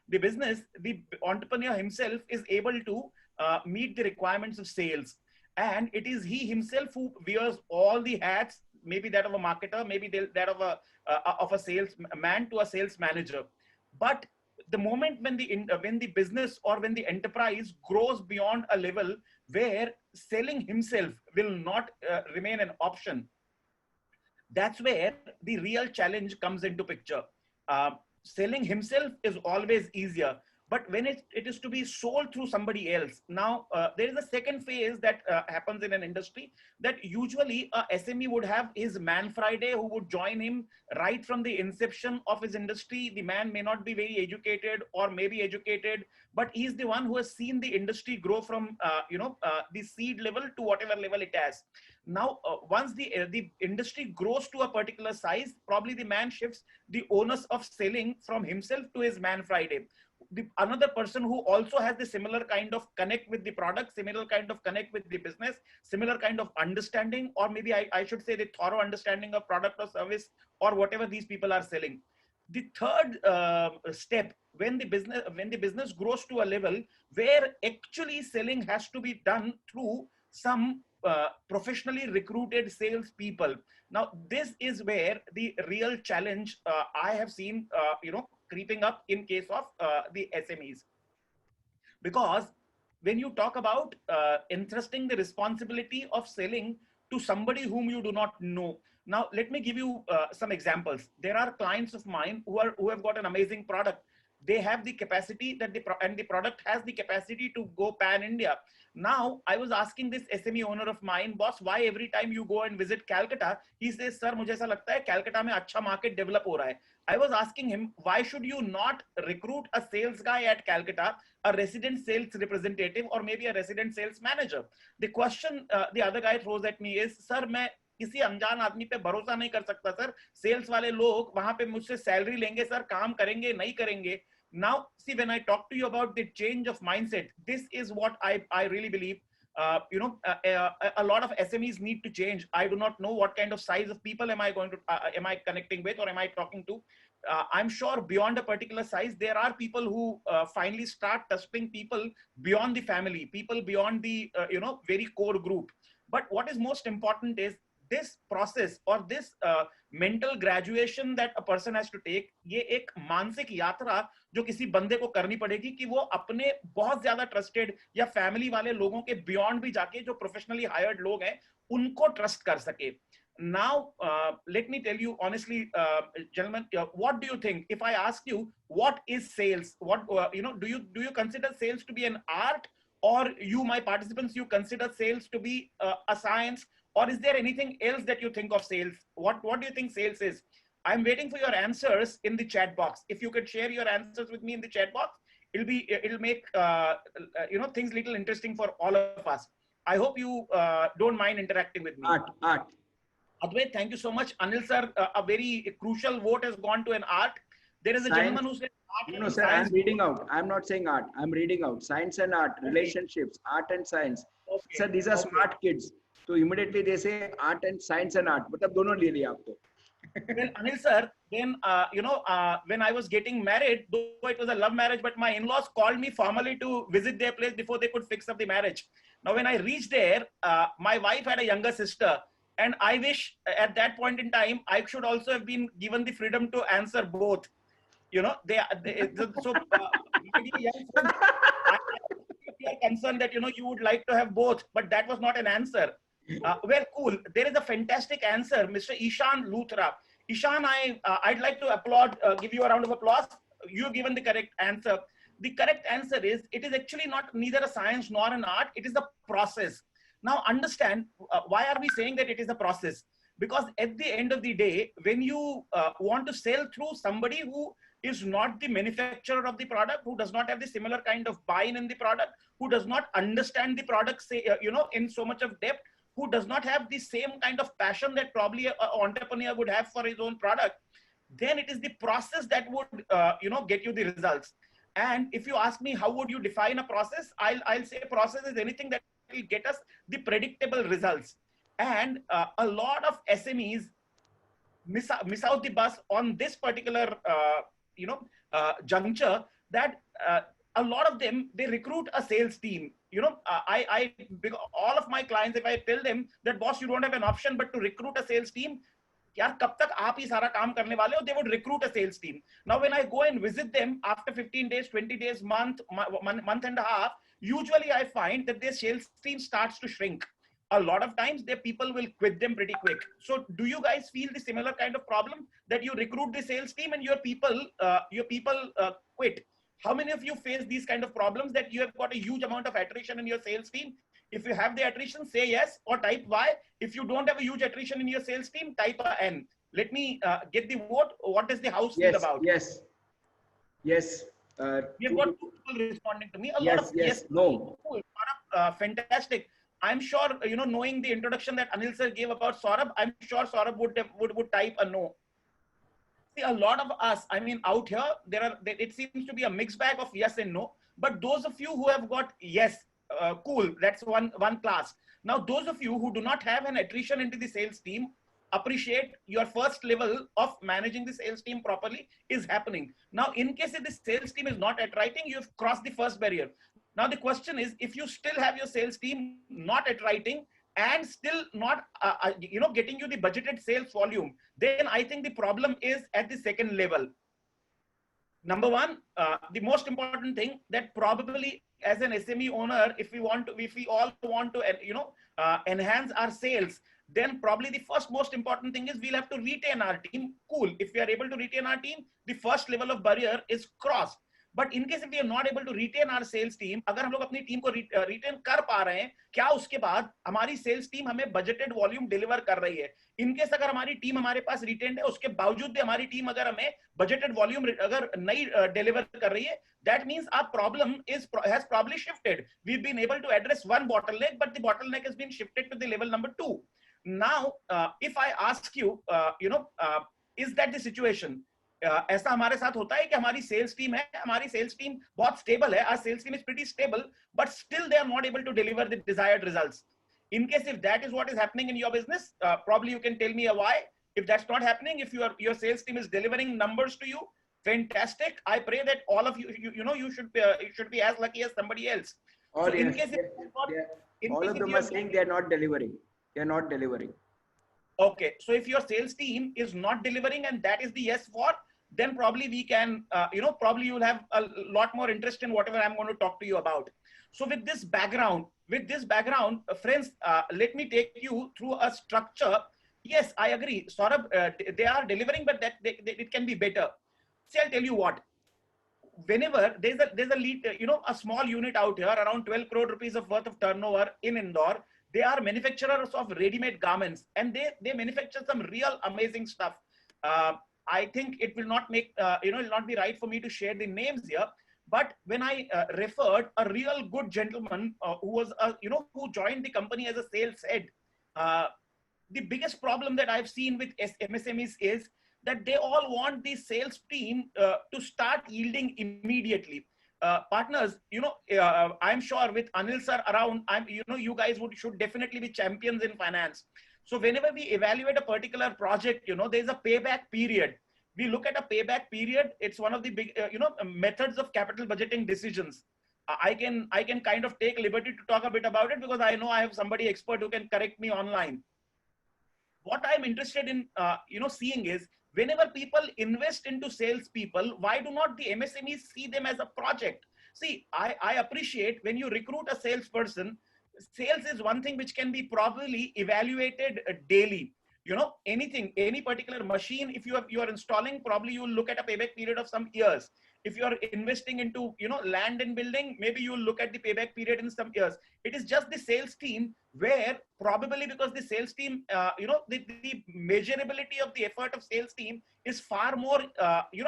the business, the entrepreneur himself is able to meet the requirements of sales. And it is he himself who wears all the hats, maybe that of a marketer, maybe that of a salesman to a sales manager. But the moment when the business or when the enterprise grows beyond a level where selling himself will not remain an option, that's where the real challenge comes into picture. Selling himself is always easier. But when it is to be sold through somebody else, now there is a second phase that happens in an industry, that usually a SME would have his man Friday who would join him right from the inception of his industry. The man may not be very educated or maybe educated, but he's the one who has seen the industry grow from the seed level to whatever level it has. Now once the industry grows to a particular size, probably the man shifts the onus of selling from himself to his man Friday. Another person who also has the similar kind of connect with the product, similar kind of connect with the business, similar kind of understanding, or maybe I should say the thorough understanding of product or service or whatever these people are selling. The third step, when the business grows to a level where actually selling has to be done through some professionally recruited sales people. Now this is where the real challenge I have seen creeping up in case of the SMEs. Because when you talk about entrusting the responsibility of selling to somebody whom you do not know. Now let me give you some examples. There are clients of mine who have got an amazing product. They have the capacity that the product has the capacity to go pan India. Now I was asking this SME owner of mine, boss, why every time you go and visit Calcutta? He says, sir, मुझे ऐसा लगता है Calcutta में अच्छा market develop हो रहा है. I was asking him, why should you not recruit a sales guy at Calcutta, a resident sales representative, or maybe a resident sales manager? The question the other guy throws at me is, sir, मैं किसी अनजान आदमी पे भरोसा नहीं कर सकता sir. Sales वाले लोग वहां पे मुझसे सैलरी लेंगे सर, काम करेंगे नहीं करेंगे. Now see, when I talk to you about the change of mindset, this is what I really believe a lot of SMEs need to change. I do not know what kind of size of people am I connecting with, or am I talking to. I'm sure beyond a particular size, there are people who finally start trusting people beyond the family, people beyond the very core group. But what is most important is this process or this mental graduation that a person has to take. ये एक मानसिक यात्रा जो किसी बंदे को करनी पड़ेगी कि वो अपने बहुत ज्यादा ट्रस्टेड या फैमिली वाले लोगों के बियॉन्ड भी जाके जो प्रोफेशनली हायर्ड लोग हैं उनको ट्रस्ट कर सके. Now let me tell you honestly, gentlemen, what do you think if I ask you what is sales? What do you consider sales to be an art, or you, my participants, you consider sales to be a science? Or is there anything else that you think of sales? What do you think sales is? I'm waiting for your answers in the chat box. If you could share your answers with me in the chat box, it'll make things little interesting for all of us. I hope you don't mind interacting with me. Art. Advait, thank you so much. Anil sir, a very crucial vote has gone to an art. There is a gentleman who said art. No, sir, I'm reading out. I'm not saying art. I'm reading out. Science and art, relationships, art and science. Okay. Sir, these are smart kids. So immediately they say art and science and art. But दोनों ले लिया आपको. Well, Anil sir, then when I was getting married, though it was a love marriage, but my in-laws called me formally to visit their place before they could fix up the marriage. Now, when I reached there, my wife had a younger sister, and I wish at that point in time I should also have been given the freedom to answer both. You know, so young folks, you are concerned that you would like to have both, but that was not an answer. Well, cool. There is a fantastic answer, Mr. Ishan Luthra. Ishan, I'd like to applaud, give you a round of applause. You've given the correct answer. The correct answer is, it is actually not neither a science nor an art. It is a process. Now understand, why are we saying that it is a process? Because at the end of the day, when you want to sell through somebody who is not the manufacturer of the product, who does not have the similar kind of buy-in in the product, who does not understand the product, in so much of depth, who does not have the same kind of passion that probably an entrepreneur would have for his own product, then it is the process that would, get you the results. And if you ask me, how would you define a process? I'll say a process is anything that will get us the predictable results. And a lot of SMEs miss out the bus on this particular, juncture, that a lot of them, they recruit a sales team. All of my clients, if I tell them that, boss, you don't have an option but to recruit a sales team, यार कब तक आप ही सारा काम करने वाले हो? They would recruit a sales team. Now, when I go and visit them after 15 days, 20 days, month and a half, usually I find that their sales team starts to shrink. A lot of times, their people will quit them pretty quick. So, do you guys feel the similar kind of problem that you recruit the sales team and your people quit? How many of you face these kind of problems that you have got a huge amount of attrition in your sales team? If you have the attrition, say yes or type Y. If you don't have a huge attrition in your sales team, type a N. Let me get the vote. What does the house feel Yes, about? yes, yes. We have got two people responding to me. A lot Yes, of yes, no. Cool. Fantastic. I'm sure, knowing the introduction that Anil sir gave about Saurabh, I'm sure Saurabh would type a no. See, a lot of us, I mean, out here, it seems to be a mixed bag of yes and no. But those of you who have got yes, cool, that's one class. Now, those of you who do not have an attrition into the sales team, appreciate your first level of managing the sales team properly is happening. Now, in case if the sales team is not attriting, you've crossed the first barrier. Now, the question is, if you still have your sales team not attriting and still not, getting you the budgeted sales volume, then I think the problem is at the second level. Number one, the most important thing that probably as an SME owner, if we all want to, enhance our sales, then probably the first most important thing is we'll have to retain our team. Cool. If we are able to retain our team, the first level of barrier is crossed. But in case if we are not able to retain our sales team, अगर हम लोग अपनी team को retain कर पा रहे हैं, क्या उसके बाद हमारी sales team हमें budgeted volume deliver कर रही है? In case अगर हमारी टीम हमारे पास retained है, उसके बावजूद भी हमारी टीम अगर हमें budgeted volume अगर नहीं deliver कर रही है, that means our problem has probably shifted. We've been able to address one bottleneck, but the bottleneck has been shifted to the level number 2. Now, if I ask you, is that the situation? ऐसा हमारे साथ होता है कि हमारी sales team है, हमारी sales team बहुत स्टेबल है, our sales team is pretty stable, but still they are not able to deliver the desired results. In case if that is what is happening in your business, probably you can tell me why. If that's not happening, if your sales team is delivering numbers to you, fantastic. I pray that all of you should be as lucky as somebody else. Or so yes, in case all of them are saying they are not delivering. They are not delivering. Okay, so if your sales team is not delivering and that is the yes for, then probably we can, probably you'll have a lot more interest in whatever I'm going to talk to you about. So with this background, friends, let me take you through a structure. Yes, I agree. Saurabh, they are delivering, but it can be better. See, I'll tell you what. Whenever there's a lead, a small unit out here, around 12 crore rupees of worth of turnover in Indore. They are manufacturers of ready-made garments, and they manufacture some real amazing stuff. I think it will not make, it will not be right for me to share the names here. But when I referred a real good gentleman who was, who joined the company as a sales head, the biggest problem that I've seen with MSMEs is that they all want the sales team to start yielding immediately. Partners, I'm sure with Anil sir around, you guys should definitely be champions in finance. So whenever we evaluate a particular project, there's a payback period. We look at a payback period. It's one of the big, methods of capital budgeting decisions. I can kind of take liberty to talk a bit about it because I know I have somebody expert who can correct me online. What I'm interested in, seeing is, whenever people invest into salespeople, why do not the MSMEs see them as a project? See, I appreciate when you recruit a salesperson, sales is one thing which can be probably evaluated daily. Any particular machine, if you are installing, probably you will look at a payback period of some years. If you are investing into, land and building, maybe you will look at the payback period in some years. It is just the sales team where probably because the sales team, the measurability of the effort of sales team is far more,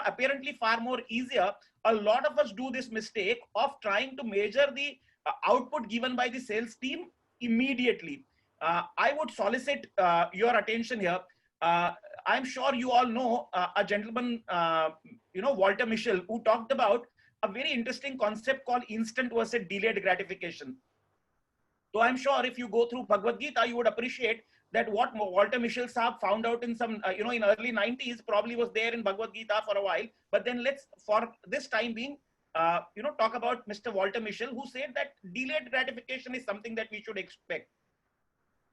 apparently far more easier. A lot of us do this mistake of trying to measure the output given by the sales team immediately. I would solicit your attention here. I'm sure you all know a gentleman, Walter Mischel, who talked about a very interesting concept called instant versus delayed gratification. So I'm sure if you go through Bhagavad Gita, you would appreciate that what Walter Mischel Saab found out in some, in early 90s, probably was there in Bhagavad Gita for a while. But then let's, for this time being, talk about Mr. Walter Mischel, who said that delayed gratification is something that we should expect.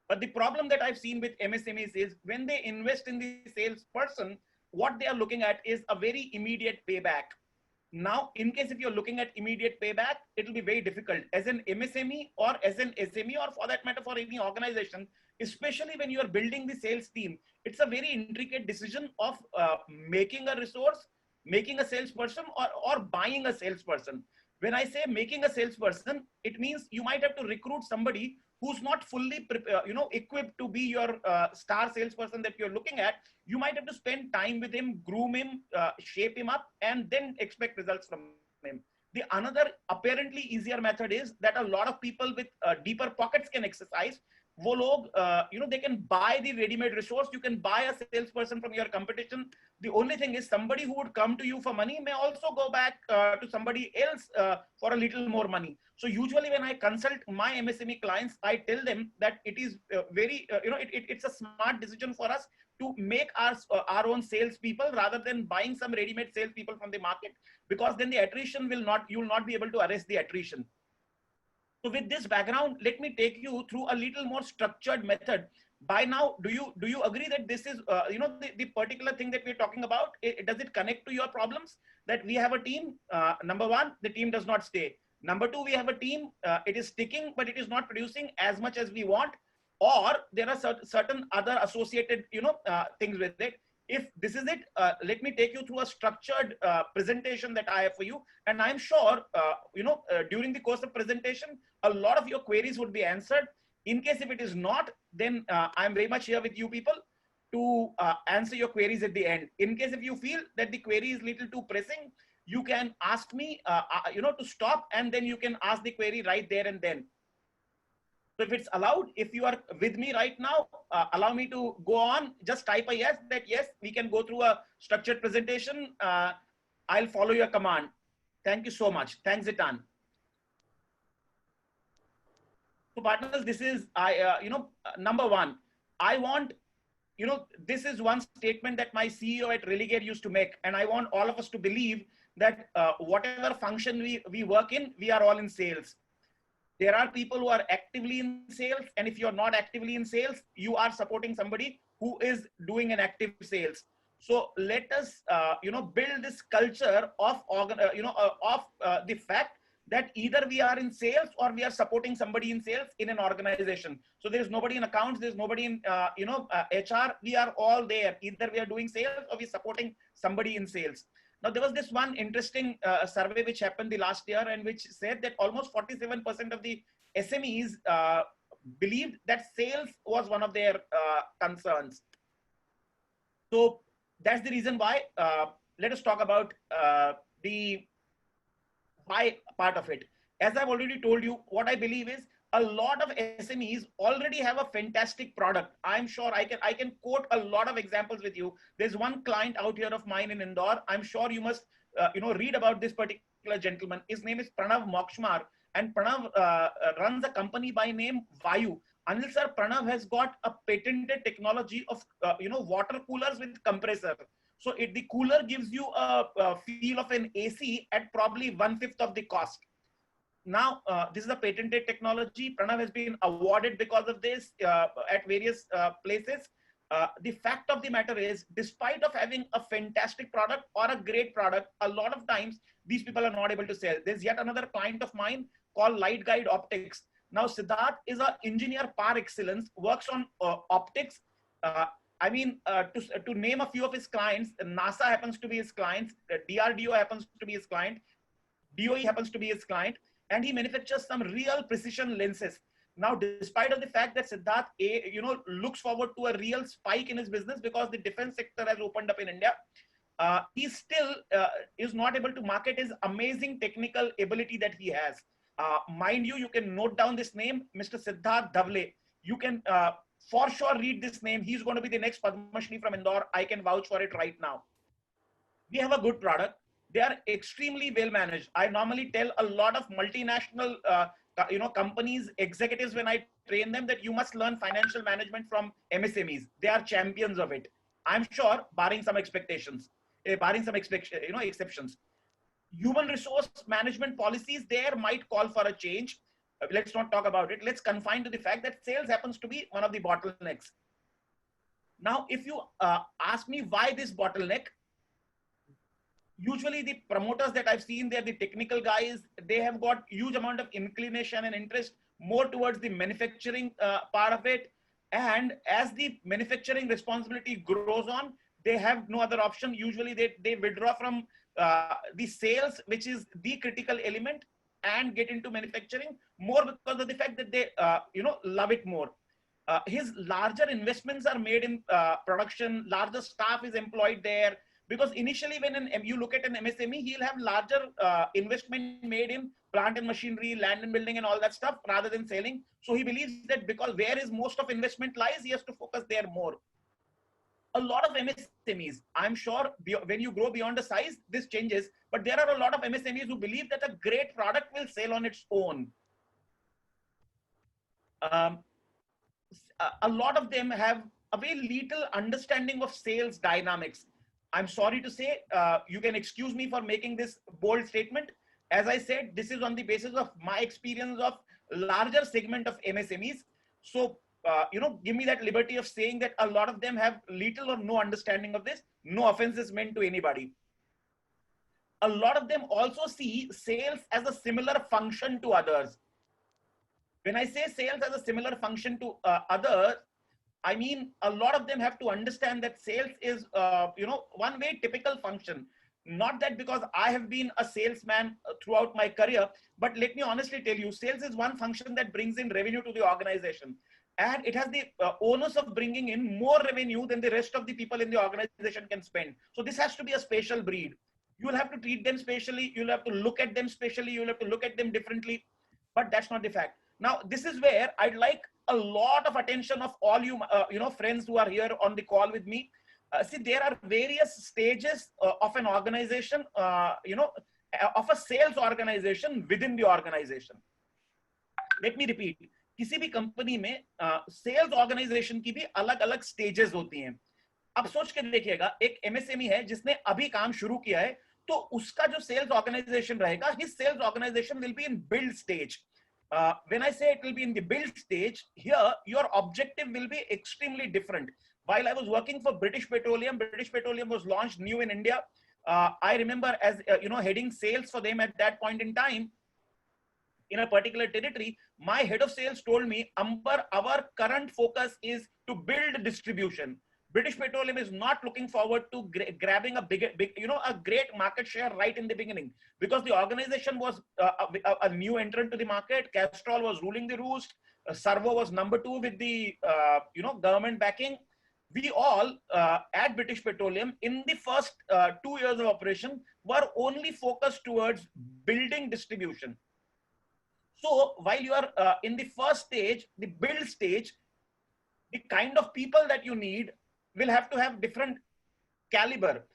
But the problem that I've seen with MSMEs is when they invest in the salesperson, what they are looking at is a very immediate payback. Now, in case if you're looking at immediate payback, it will be very difficult as an MSME or as an SME, or for that matter, for any organization, especially when you are building the sales team. It's a very intricate decision of making a resource, making a salesperson or buying a salesperson. When I say making a salesperson, it means you might have to recruit somebody who's not fully equipped to be your star salesperson that you're looking at. You might have to spend time with him, groom him, shape him up, and then expect results from him. The another apparently easier method is that a lot of people with deeper pockets can exercise. वो लोग, they can buy the ready-made resource. You can buy a salesperson from your competition. The only thing is somebody who would come to you for money may also go back to somebody else for a little more money. So usually when I consult my MSME clients, I tell them that it is it's a smart decision for us to make our own salespeople rather than buying some ready-made salespeople from the market, because then the attrition you will not be able to arrest the attrition. So with this background, let me take you through a little more structured method. By now, do you agree that this is the particular thing that we're talking about? Does it connect to your problems? That we have a team. Number one, the team does not stay. Number two, we have a team. It is sticking, but it is not producing as much as we want. Or there are certain other associated things with it. If this is it, let me take you through a structured presentation that I have for you. And I'm sure, during the course of presentation, a lot of your queries would be answered. In case if it is not, then I'm very much here with you people to answer your queries at the end. In case if you feel that the query is little too pressing, you can ask me, to stop, and then you can ask the query right there and then. So if it's allowed, if you are with me right now, allow me to go on. Just type a yes, that yes, we can go through a structured presentation. I'll follow your command. Thank you so much. Thanks, Zitan. So partners, this is, number one, I want, this is one statement that my CEO at Religare used to make. And I want all of us to believe that whatever function we work in, we are all in sales. There are people who are actively in sales, and if you're not actively in sales, you are supporting somebody who is doing an active sales. So let us, build this culture of, the fact that either we are in sales or we are supporting somebody in sales in an organization. So there is nobody in accounts, there's nobody in, HR. We are all there. Either we are doing sales or we're supporting somebody in sales. Now, there was this one interesting survey which happened the last year, and which said that almost 47% of the SMEs believed that sales was one of their concerns. So that's the reason why. Let us talk about the why part of it. As I've already told you, what I believe is a lot of SMEs already have a fantastic product. I'm sure I can quote a lot of examples with you. There's one client out here of mine in Indore. I'm sure you must, read about this particular gentleman. His name is Pranav Mokshmar, and Pranav runs a company by name Vayu. Anil sir, Pranav has got a patented technology of, water coolers with compressor. So the cooler gives you a feel of an AC at probably 1/5 of the cost. Now, this is a patented technology. Pranav has been awarded because of this at various places. The fact of the matter is, despite of having a fantastic product or a great product, a lot of times these people are not able to sell. There's yet another client of mine called Light Guide Optics. Now, Siddharth is an engineer par excellence, works on optics. To name a few of his clients, NASA happens to be his client, DRDO happens to be his client, DOE happens to be his client, and he manufactures some real precision lenses. Now, despite of the fact that Siddharth, looks forward to a real spike in his business because the defense sector has opened up in India, he still is not able to market his amazing technical ability that he has. Mind you, you can note down this name, Mr. Siddharth Davle. You can for sure read this name. He's going to be the next Padma Shri from Indore. I can vouch for it right now. We have a good product. They are extremely well managed. I normally tell a lot of multinational, companies, executives, when I train them, that you must learn financial management from MSMEs. They are champions of it. I'm sure, barring some exceptions. Human resource management policies there might call for a change. Let's not talk about it. Let's confine to the fact that sales happens to be one of the bottlenecks. Now, if you ask me why this bottleneck, usually the promoters that I've seen, they're the technical guys. They have got huge amount of inclination and interest more towards the manufacturing part of it. And as the manufacturing responsibility grows on, they have no other option. Usually they withdraw from the sales, which is the critical element, and get into manufacturing more because of the fact that they love it more. His larger investments are made in production, larger staff is employed there, because initially when you look at an MSME, he'll have larger investment made in plant and machinery, land and building and all that stuff rather than selling. So he believes that because where is most of investment lies, he has to focus there more. A lot of MSMEs, I'm sure when you grow beyond a size, this changes, but there are a lot of MSMEs who believe that a great product will sell on its own. A lot of them have a very little understanding of sales dynamics. I'm sorry to say, you can excuse me for making this bold statement. As I said, this is on the basis of my experience of larger segment of MSMEs. So, give me that liberty of saying that a lot of them have little or no understanding of this. No offense is meant to anybody. A lot of them also see sales as a similar function to others. When I say sales as a similar function to others, I mean, a lot of them have to understand that sales is, one way typical function. Not that because I have been a salesman throughout my career, but let me honestly tell you, sales is one function that brings in revenue to the organization. And it has the onus of bringing in more revenue than the rest of the people in the organization can spend. So this has to be a special breed. You will have to treat them specially. You'll have to look at them specially. You'll have to look at them differently. But that's not the fact. Now, this is where I'd like a lot of attention of all you, friends who are here on the call with me. See, there are various stages of an organization, of a sales organization within the organization. Let me repeat. किसी भी company में sales organisation की भी अलग अलग stages होती हैं. अब सोच के देखिएगा, एक एमएसएमई है जिसने अभी काम शुरू किया है, तो उसका जो सेल्स ऑर्गेनाइजेशन रहेगा, his sales organization will be in build stage. When I say it will be in the build stage, here your objective will be extremely different. While I was working for British Petroleum was launched new in India. I remember as heading sales for them at that point in time in a particular territory. My head of sales told me, Amber, our current focus is to build distribution. British Petroleum is not looking forward to grabbing a great market share right in the beginning, because the organization was a new entrant to the market. Castrol was ruling the roost. Servo was number 2 with the government backing. We all at British Petroleum in the first 2 years of operation were only focused towards building distribution. So while you are in the first stage, the build stage, the kind of people that you need will have to have different caliber.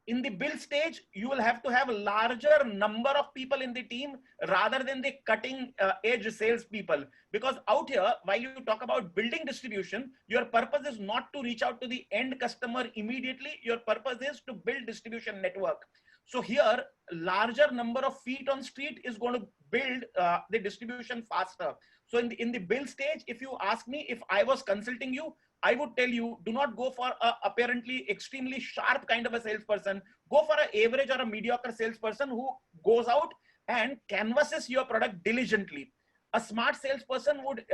In the build stage, you will have to have a larger number of people in the team rather than the cutting edge sales people. Because out here, while you talk about building distribution, your purpose is not to reach out to the end customer immediately. Your purpose is to build distribution network. So here, larger number of feet on street is going to build the distribution faster. So in the build stage, if you ask me, if I was consulting you, I would tell you, do not go for a apparently extremely sharp kind of a salesperson. Go for an average or a mediocre salesperson who goes out and canvasses your product diligently. A smart salesperson would,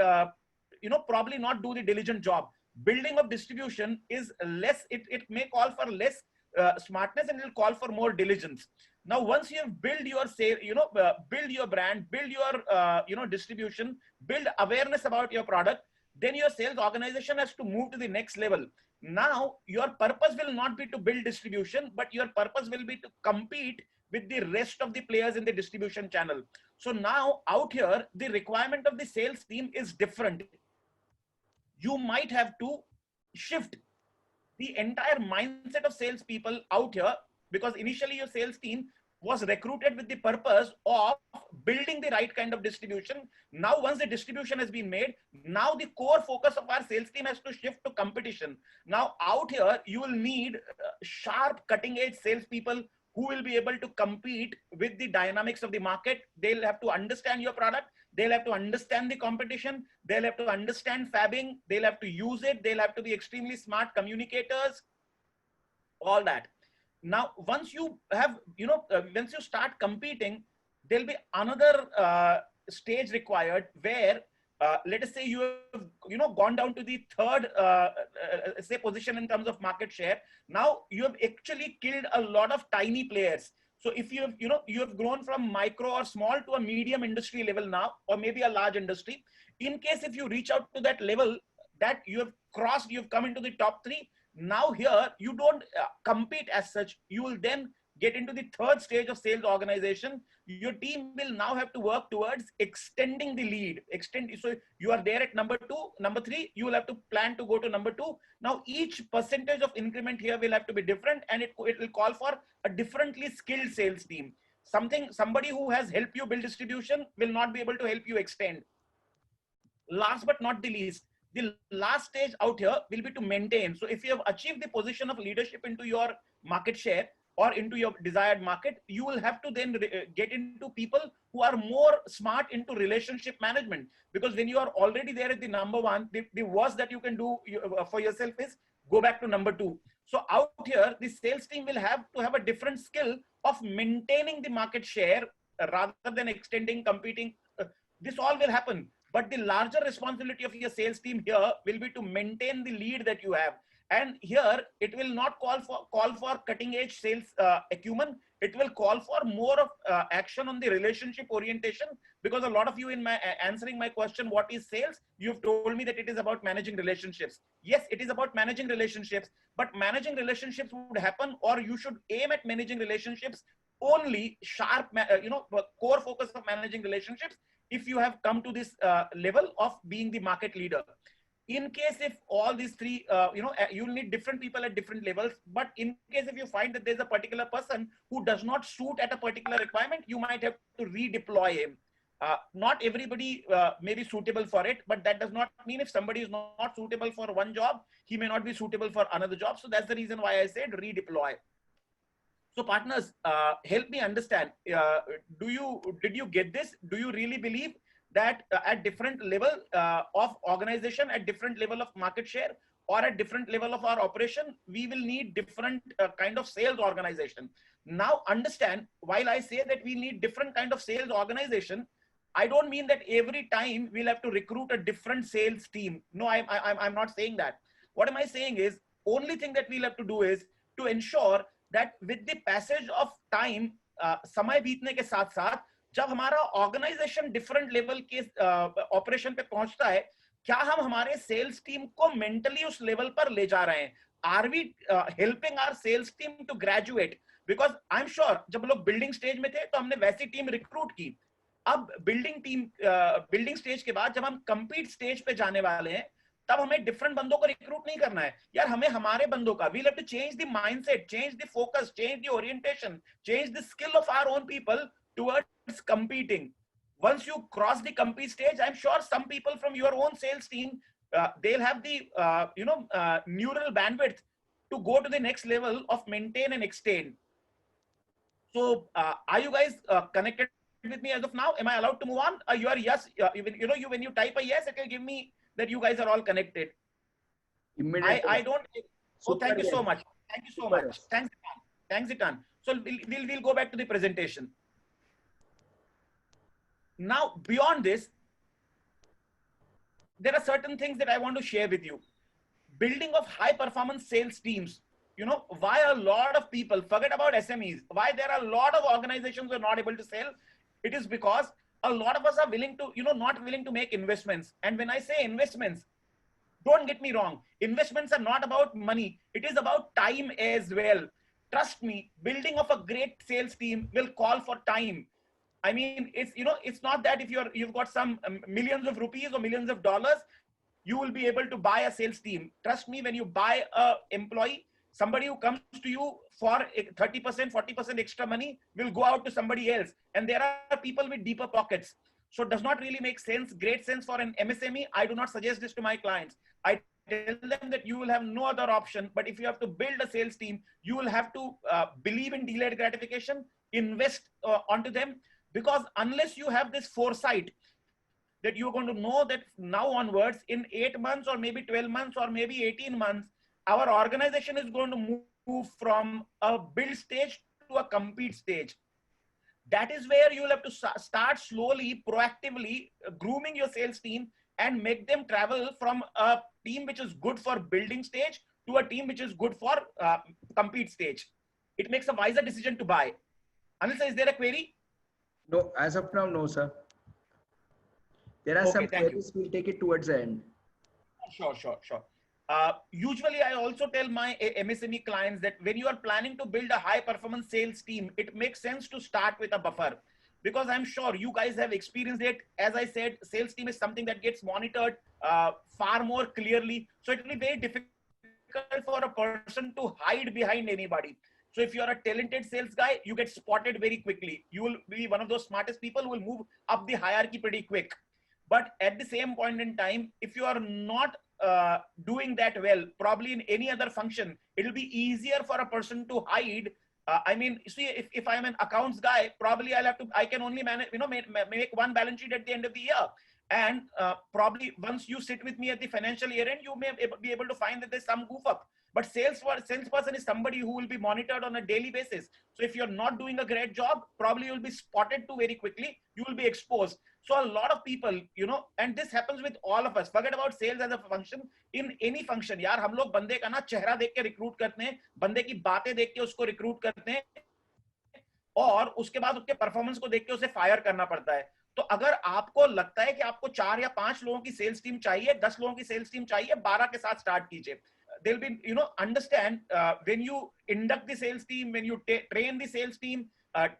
probably not do the diligent job. Building of distribution is less, it may call for less smartness, and it will call for more diligence. Now, once you have built your sale, build your brand, build your, distribution, build awareness about your product, then your sales organization has to move to the next level. Now, your purpose will not be to build distribution, but your purpose will be to compete with the rest of the players in the distribution channel. So now out here, the requirement of the sales team is different. You might have to shift the entire mindset of salespeople out here, because initially your sales team was recruited with the purpose of building the right kind of distribution. Now, once the distribution has been made, now the core focus of our sales team has to shift to competition. Now, out here, you will need sharp, cutting-edge salespeople who will be able to compete with the dynamics of the market. They'll have to understand your product. They'll have to understand the competition. They'll have to understand fabbing. They'll have to use it. They'll have to be extremely smart communicators, all that. Now, once you have, once you start competing, there'll be another stage required where let us say you have gone down to the third say position in terms of market share. Now you have actually killed a lot of tiny players. So if you have you have grown from micro or small to a medium industry level now, or maybe a large industry, in case if you reach out to that level that you have crossed, you've come into the top 3. Now here you don't compete as such. You will then get into the third stage of sales organization. Your team will now have to work towards extending the lead. So you are there at number 2, number 3, you will have to plan to go to number 2. Now each percentage of increment here will have to be different, and it will call for a differently skilled sales team. Somebody who has helped you build distribution will not be able to help you extend. Last but not the least, the last stage out here will be to maintain. So if you have achieved the position of leadership into your market share or into your desired market, you will have to then get into people who are more smart into relationship management. Because when you are already there at the number 1, the worst that you can do for yourself is go back to number 2. So out here, the sales team will have to have a different skill of maintaining the market share rather than extending, competing. This all will happen. But the larger responsibility of your sales team here will be to maintain the lead that you have. And here it will not call for cutting edge sales acumen. It will call for more of action on the relationship orientation, because a lot of you in my answering my question, what is sales? You've told me that it is about managing relationships. Yes, it is about managing relationships, but managing relationships would happen, or you should aim at managing relationships only sharp, core focus of managing relationships if you have come to this level of being the market leader. In case if all these 3, you'll need different people at different levels, but in case if you find that there's a particular person who does not suit at a particular requirement, you might have to redeploy him. Not everybody may be suitable for it, but that does not mean if somebody is not suitable for one job, he may not be suitable for another job. So that's the reason why I said redeploy. So partners, help me understand, did you get this? Do you really believe that at different level of organization, at different level of market share, or at different level of our operation, we will need different kind of sales organization? Now understand, while I say that we need different kind of sales organization, I don't mean that every time we'll have to recruit a different sales team. No, I'm not saying that. What am I saying is, only thing that we'll have to do is to ensure that with the passage of time, समय बीतने के साथ साथ जब हमारा organisation different level के operation पे पहुंचता है, क्या हम हमारे सेल्स टीम को मेंटली उस लेवल पर ले जा रहे हैं? Are we helping our sales team to graduate? Because I am sure जब लोग बिल्डिंग स्टेज में थे तो हमने वैसी टीम रिक्रूट की. अब बिल्डिंग स्टेज के बाद जब हम कंपीट स्टेज पे जाने वाले हैं, तब हमें डिफरेंट बंदों को रिक्रूट नहीं करना है यार. हमें हमारे बंदों का, we'll have to change the mindset, change the focus, change the orientation, change the skill of our own people towards competing. Once you cross the compete stage, I'm sure some people from your own sales team, they'll have the neural bandwidth to go to the next level of maintain and extend. So are you guys connected with me as of now? Am I allowed to move on? You are yes. When you type a yes, it will give me that you guys are all connected. I don't. Oh, thank you so much. Thank you so much. Thanks, Itan. So we'll go back to the presentation. Now, beyond this, there are certain things that I want to share with you. Building of high performance sales teams. Why a lot of people forget about SMEs, why there are a lot of organizations who are not able to sell. It is because a lot of us are willing to, not willing to make investments. And when I say investments, don't get me wrong, investments are not about money. It is about time as well. Trust me, building of a great sales team will call for time. I mean, it's not that if you've got some millions of rupees or millions of dollars, you will be able to buy a sales team. Trust me, when you buy a employee, somebody who comes to you for 30%, 40% extra money will go out to somebody else. And there are people with deeper pockets. So it does not really make sense, great sense for an MSME. I do not suggest this to my clients. I tell them that you will have no other option. But if you have to build a sales team, you will have to believe in delayed gratification, invest onto them. Because unless you have this foresight, that you're going to know that now onwards in 8 months or maybe 12 months or maybe 18 months, our organization is going to move from a build stage to a compete stage. That is where you'll have to start slowly, proactively grooming your sales team and make them travel from a team which is good for building stage to a team which is good for compete stage. It makes a wiser decision to buy. Anil sir, is there a query? No, as of now, no, sir. There are Okay, some thank you. queries. We'll take it towards the end. Sure. Usually, I also tell my MSME clients that when you are planning to build a high performance sales team, it makes sense to start with a buffer, because I'm sure you guys have experienced it. As I said, sales team is something that gets monitored far more clearly. So it will be very difficult for a person to hide behind anybody. So if you are a talented sales guy, you get spotted very quickly. You will be one of those smartest people who will move up the hierarchy pretty quick. But at the same point in time, if you are not doing that well, probably in any other function, it will be easier for a person to hide. I mean, see, if I'm an accounts guy, probably I can only manage, make one balance sheet at the end of the year. And probably once you sit with me at the financial year end, you may be able to find that there's some goof up. But salesperson is somebody who will be monitored on a daily basis. So if you're not doing a great job, probably you'll be spotted too very quickly. You will be exposed. So a lot of people, and this happens with all of us. Forget about sales as a function. In any function, यार हम लोग बंदे का ना चेहरा देख के recruit करते हैं, बंदे की बातें देख के उसको रिक्रूट करते हैं, और उसके बाद उसके परफॉर्मेंस को देख के उसे फायर करना पड़ता है. तो अगर आपको लगता है कि आपको 4 या 5 लोगों की सेल्स टीम चाहिए, 10 लोगों की सेल्स टीम चाहिए, 12 के साथ स्टार्ट कीजिए. They'll be, understand when you induct the sales team, when you train the sales team,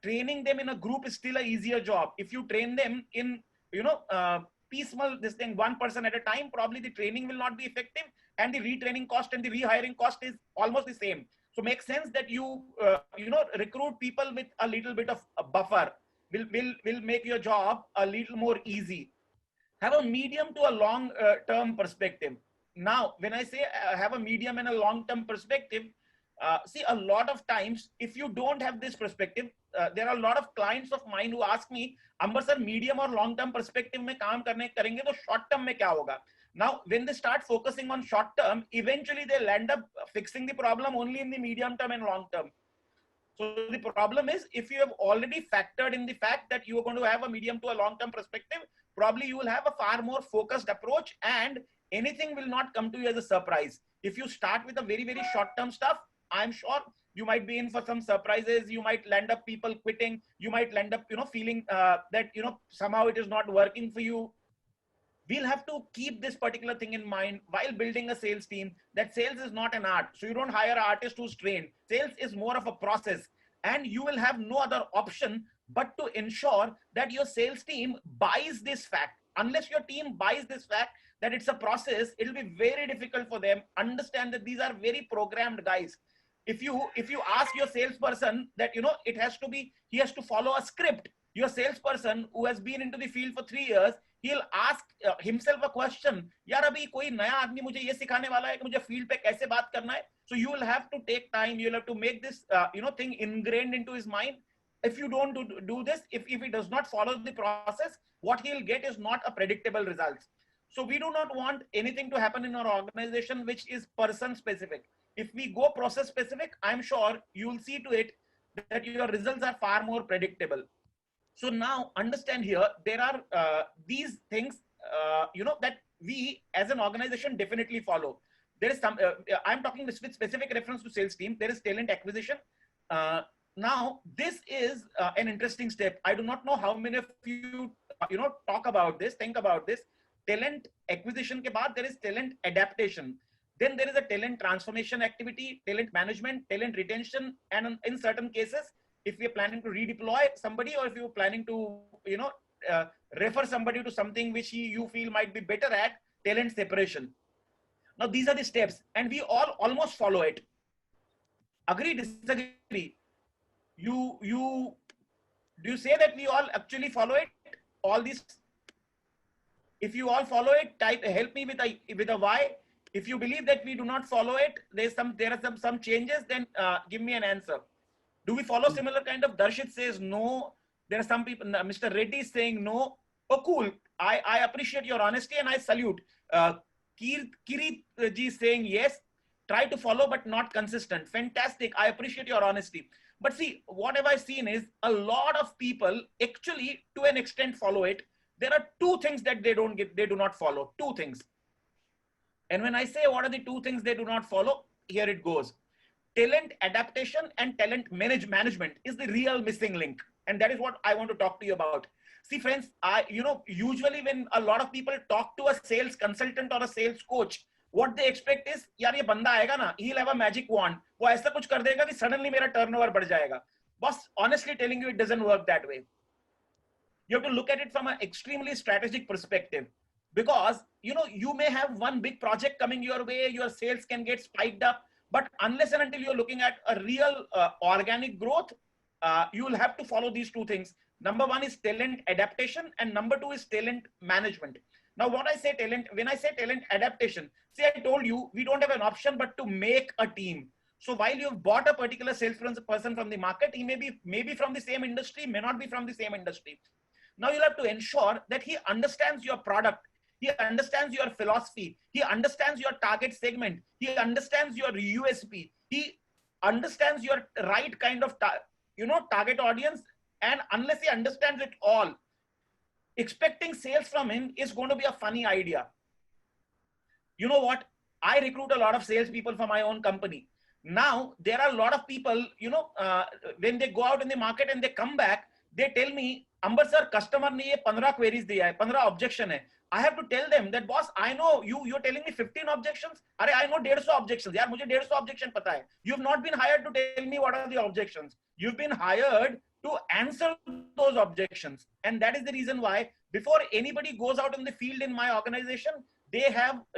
training them in a group is still a easier job. If you train them in, piecemeal, this thing, one person at a time, probably the training will not be effective, and the retraining cost and the rehiring cost is almost the same. So makes sense that you, recruit people with a little bit of a buffer. Will make your job a little more easy. Have a medium to a long term perspective. Now, when I say have a medium and a long-term perspective, see, a lot of times, if you don't have this perspective, there are a lot of clients of mine who ask me, Amber sir, medium or long-term perspective में काम करेंगे तो short-term में क्या होगा? Now, when they start focusing on short-term, eventually they'll end up fixing the problem only in the medium-term and long-term. So the problem is, if you have already factored in the fact that you are going to have a medium to a long-term perspective, probably you will have a far more focused approach, and anything will not come to you as a surprise. If you start with a very, very short-term stuff, I'm sure you might be in for some surprises. You might land up people quitting. You might land up, feeling that, somehow it is not working for you. We'll have to keep this particular thing in mind while building a sales team, that sales is not an art. So you don't hire an artist who's trained. Sales is more of a process, and you will have no other option but to ensure that your sales team buys this fact. Unless your team buys this fact that it's a process, it'll be very difficult for them. Understand that these are very programmed guys. If you ask your salesperson that, it has to be, he has to follow a script. Your salesperson who has been into the field for 3 years, he'll ask himself a question. यार अभी कोई नया आदमी मुझे ये सिखाने वाला है कि मुझे फील्ड पे कैसे बात करना है. So you will have to take time. You'll have to make this, thing ingrained into his mind. If you don't do this, if he does not follow the process, what he'll get is not a predictable results. So we do not want anything to happen in our organization which is person specific. If we go process specific, I'm sure you'll see to it that your results are far more predictable. So now understand here, there are these things, that we as an organization definitely follow. There is some, I'm talking with specific reference to sales team. There is talent acquisition. Now, this is an interesting step. I do not know how many of you, talk about this, think about this. Talent acquisition ke baad, there is talent adaptation. Then there is a talent transformation activity, talent management, talent retention, and in certain cases, if we are planning to redeploy somebody, or if you're planning to, refer somebody to something which you feel might be better at, talent separation. Now, these are the steps, and we all almost follow it. Agree, disagree? Do you say that we all actually follow it? All these. If you all follow it, help me with a why. If you believe that we do not follow it, there are some changes, then give me an answer. Do we follow similar kind of? Darshit says no. There are some people, Mr. Reddy is saying no. Oh, cool. I appreciate your honesty and I salute. Kirit ji is saying yes. Try to follow but not consistent. Fantastic. I appreciate your honesty. But see, what have I seen is a lot of people actually to an extent follow it. there are two things that they do not follow. Two things. And when I say what are the two things they do not follow, here it goes. Talent adaptation and talent management is the real missing link. And that is what I want to talk to you about. See, friends, usually when a lot of people talk to a sales consultant or a sales coach, what they expect is, yaar, ye banda aayega na, he'll have a magic wand. वो ऐसा कुछ कर देगा कि suddenly मेरा turnover बढ़ जाएगा. Boss, honestly telling you, it doesn't work that way. You have to look at it from an extremely strategic perspective, because you may have one big project coming your way, your sales can get spiked up, but unless and until you're looking at a real organic growth, you will have to follow these two things. Number one is talent adaptation, and number two is talent management. Now, when I say talent adaptation, see, I told you, we don't have an option but to make a team. So while you've bought a particular salesperson from the market, he may be from the same industry, may not be from the same industry. Now you'll have to ensure that he understands your product. He understands your philosophy. He understands your target segment. He understands your USP. He understands your right kind of target audience. And unless he understands it all, expecting sales from him is going to be a funny idea. You know what? I recruit a lot of salespeople for my own company. Now there are a lot of people, when they go out in the market and they come back, they tell me, Amber sir, customer ne ye 15 queries diya hai, 15 objection hai. I have to tell them that, boss, I know you're telling me 15 objections. Are I know 150 objections. Yaar, mujhe 150 objection pata hai. You've not been hired to tell me what are the objections. You've been hired to answer those objections. And that is the reason why before anybody goes out in the field in my organization, they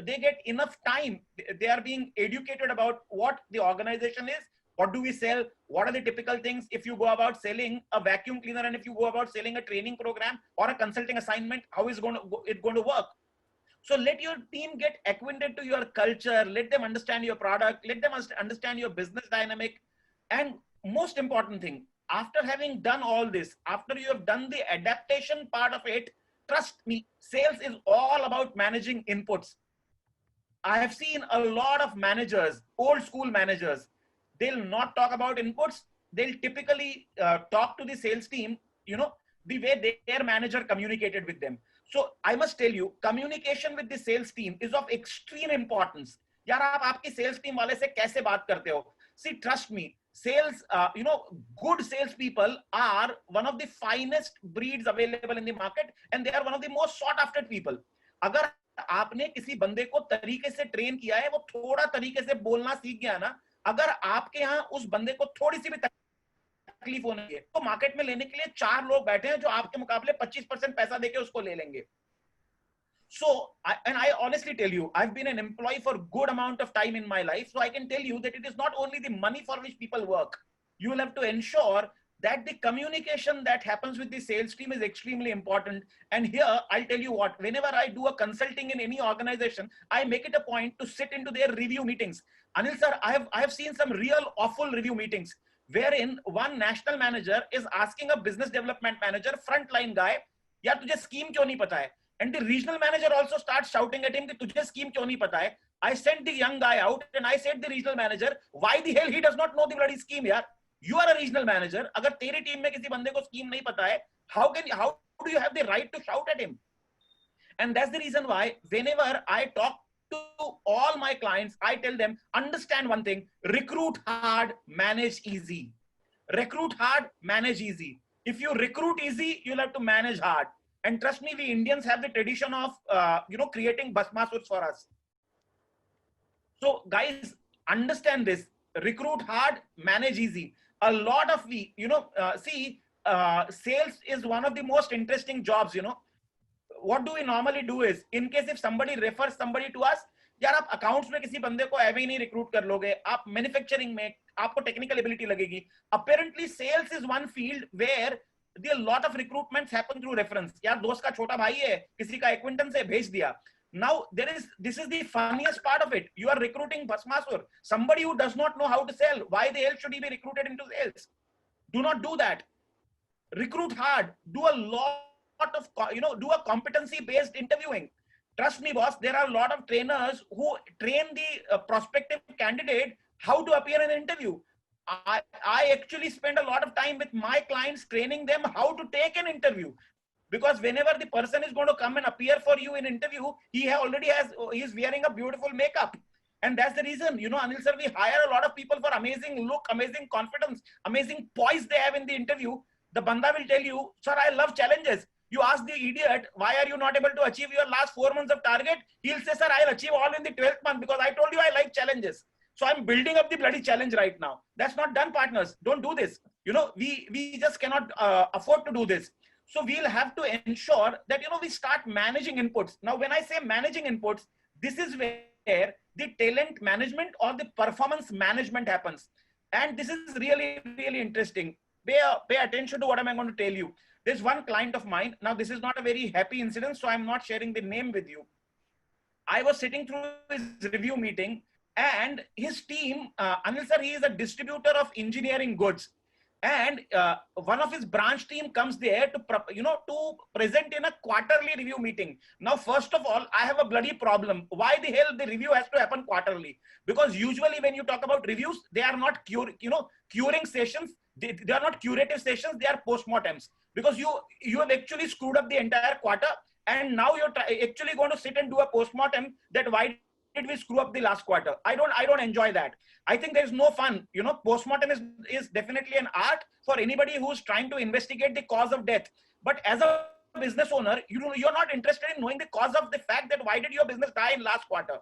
get enough time. They are being educated about what the organization is. What do we sell? What are the typical things if you go about selling a vacuum cleaner, and if you go about selling a training program or a consulting assignment, how is it going to work? So let your team get acquainted to your culture. Let them understand your product. Let them understand your business dynamic. And most important thing, after having done all this, after you have done the adaptation part of it, trust me, sales is all about managing inputs. I have seen a lot of managers, old school managers, they'll not talk about inputs. They'll typically talk to the sales team, the way their manager communicated with them. So I must tell you, communication with the sales team is of extreme importance. Yaar, aap aapki sales team wale se kaise baat karte ho? See, trust me, sales, good sales people are one of the finest breeds available in the market, and they are one of the most sought after people. Agar aapne kisi bande ko tarike se train kiya hai, wo thoda tarike se bolna seekh gaya na, अगर आपके यहां उस बंदे को थोड़ी सी भी तकलीफ होनी है, तो मार्केट में लेने के लिए 4 लोग बैठे हैं जो आपके मुकाबले 25% पैसा देके उसको ले लेंगे. So, and I honestly tell you, I've been an employee for a good amount of time in my life. So I can tell you that it is not only the money for which people work. You will have to ensure that the communication that happens with the sales team is extremely important. And here, I'll tell you what, whenever I do a consulting in any organization, I make it a point to sit into their review meetings. Anil sir, I have seen some real awful review meetings wherein one national manager is asking a business development manager, frontline guy, yaar tujhe scheme kyun nahi pata hai? And the regional manager also starts shouting at him ki tujhe scheme kyun nahi pata hai? I sent the young guy out and I said the regional manager, why the hell he does not know the bloody scheme yaar? You are a regional manager. अगर तेरी team में किसी बंदे को scheme नहीं पता है, how do you have the right to shout at him? And that's the reason why whenever I talk to all my clients, I tell them, understand one thing: recruit hard, manage easy. Recruit hard, manage easy. If you recruit easy, you'll have to manage hard. And trust me, we Indians have the tradition of creating basmasurs for us. So guys, understand this: recruit hard, manage easy. A lot of sales is one of the most interesting jobs. What do we normally do is, in case if somebody refers somebody to us, यार आप accounts में किसी बंदे को ऐसे ही नहीं recruit कर लोगे, आप manufacturing में आपको technical ability लगेगी. Apparently sales is one field where a lot of recruitments happen through reference. यार दोस्त का छोटा भाई है, किसी का acquaintance है, भेज दिया. Now this is the funniest part of it. You are recruiting Basmasur, somebody who does not know how to sell. Why the hell should he be recruited into sales? Do not do that. Recruit hard. Do a lot of, do a competency based interviewing. Trust me, boss, there are a lot of trainers who train the prospective candidate how to appear in an interview. I actually spend a lot of time with my clients training them how to take an interview. Because whenever the person is going to come and appear for you in interview, he's wearing a beautiful makeup. And that's the reason, Anil sir, we hire a lot of people for amazing look, amazing confidence, amazing poise they have in the interview. The banda will tell you, sir, I love challenges. You ask the idiot, why are you not able to achieve your last 4 months of target? He'll say, sir, I'll achieve all in the 12th month because I told you I like challenges. So I'm building up the bloody challenge right now. That's not done, partners. Don't do this. We just cannot afford to do this. So we'll have to ensure that, we start managing inputs. Now, when I say managing inputs, this is where the talent management or the performance management happens. And this is really, really interesting. Pay attention to what I'm going to tell you. There's one client of mine. Now, this is not a very happy incident, so I'm not sharing the name with you. I was sitting through his review meeting and his team, Anil sir, he is a distributor of engineering goods. And one of his branch team comes there to present in a quarterly review meeting. Now, first of all, I have a bloody problem. Why the hell the review has to happen quarterly? Because usually when you talk about reviews, they are not curing sessions. They are not curative sessions. They are postmortems. Because you have actually screwed up the entire quarter, and now you're actually going to sit and do a postmortem that why did we screw up the last quarter? I don't enjoy that. I think there's no fun. Postmortem is definitely an art for anybody who's trying to investigate the cause of death. But as a business owner, you're not interested in knowing the cause of the fact that why did your business die in last quarter.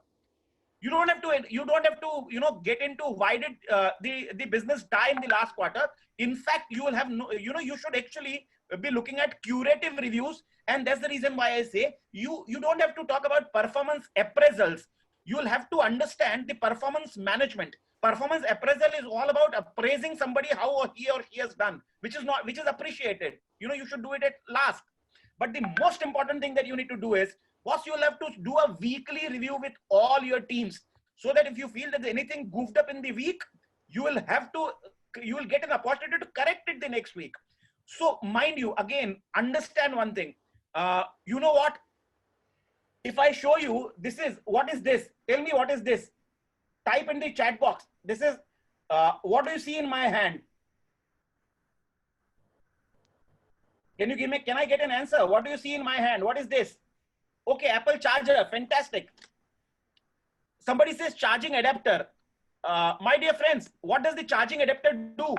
You don't have to get into why did the business die in the last quarter. In fact, you will have you should actually be looking at curative reviews. And that's the reason why I say you don't have to talk about performance appraisals. You will have to understand the performance management. Performance appraisal is all about appraising somebody how he or she has done, which is appreciated. You should do it at last. But the most important thing that you need to do is, boss, you will have to do a weekly review with all your teams, so that if you feel that anything goofed up in the week, you will get an opportunity to correct it the next week. So mind you, again, understand one thing. You know what? If I show you, what is this? Tell me what is this? Type in the chat box. This is, what do you see in my hand? Can I get an answer? What do you see in my hand? What is this? Okay, Apple charger, fantastic. Somebody says charging adapter. My dear friends, what does the charging adapter do?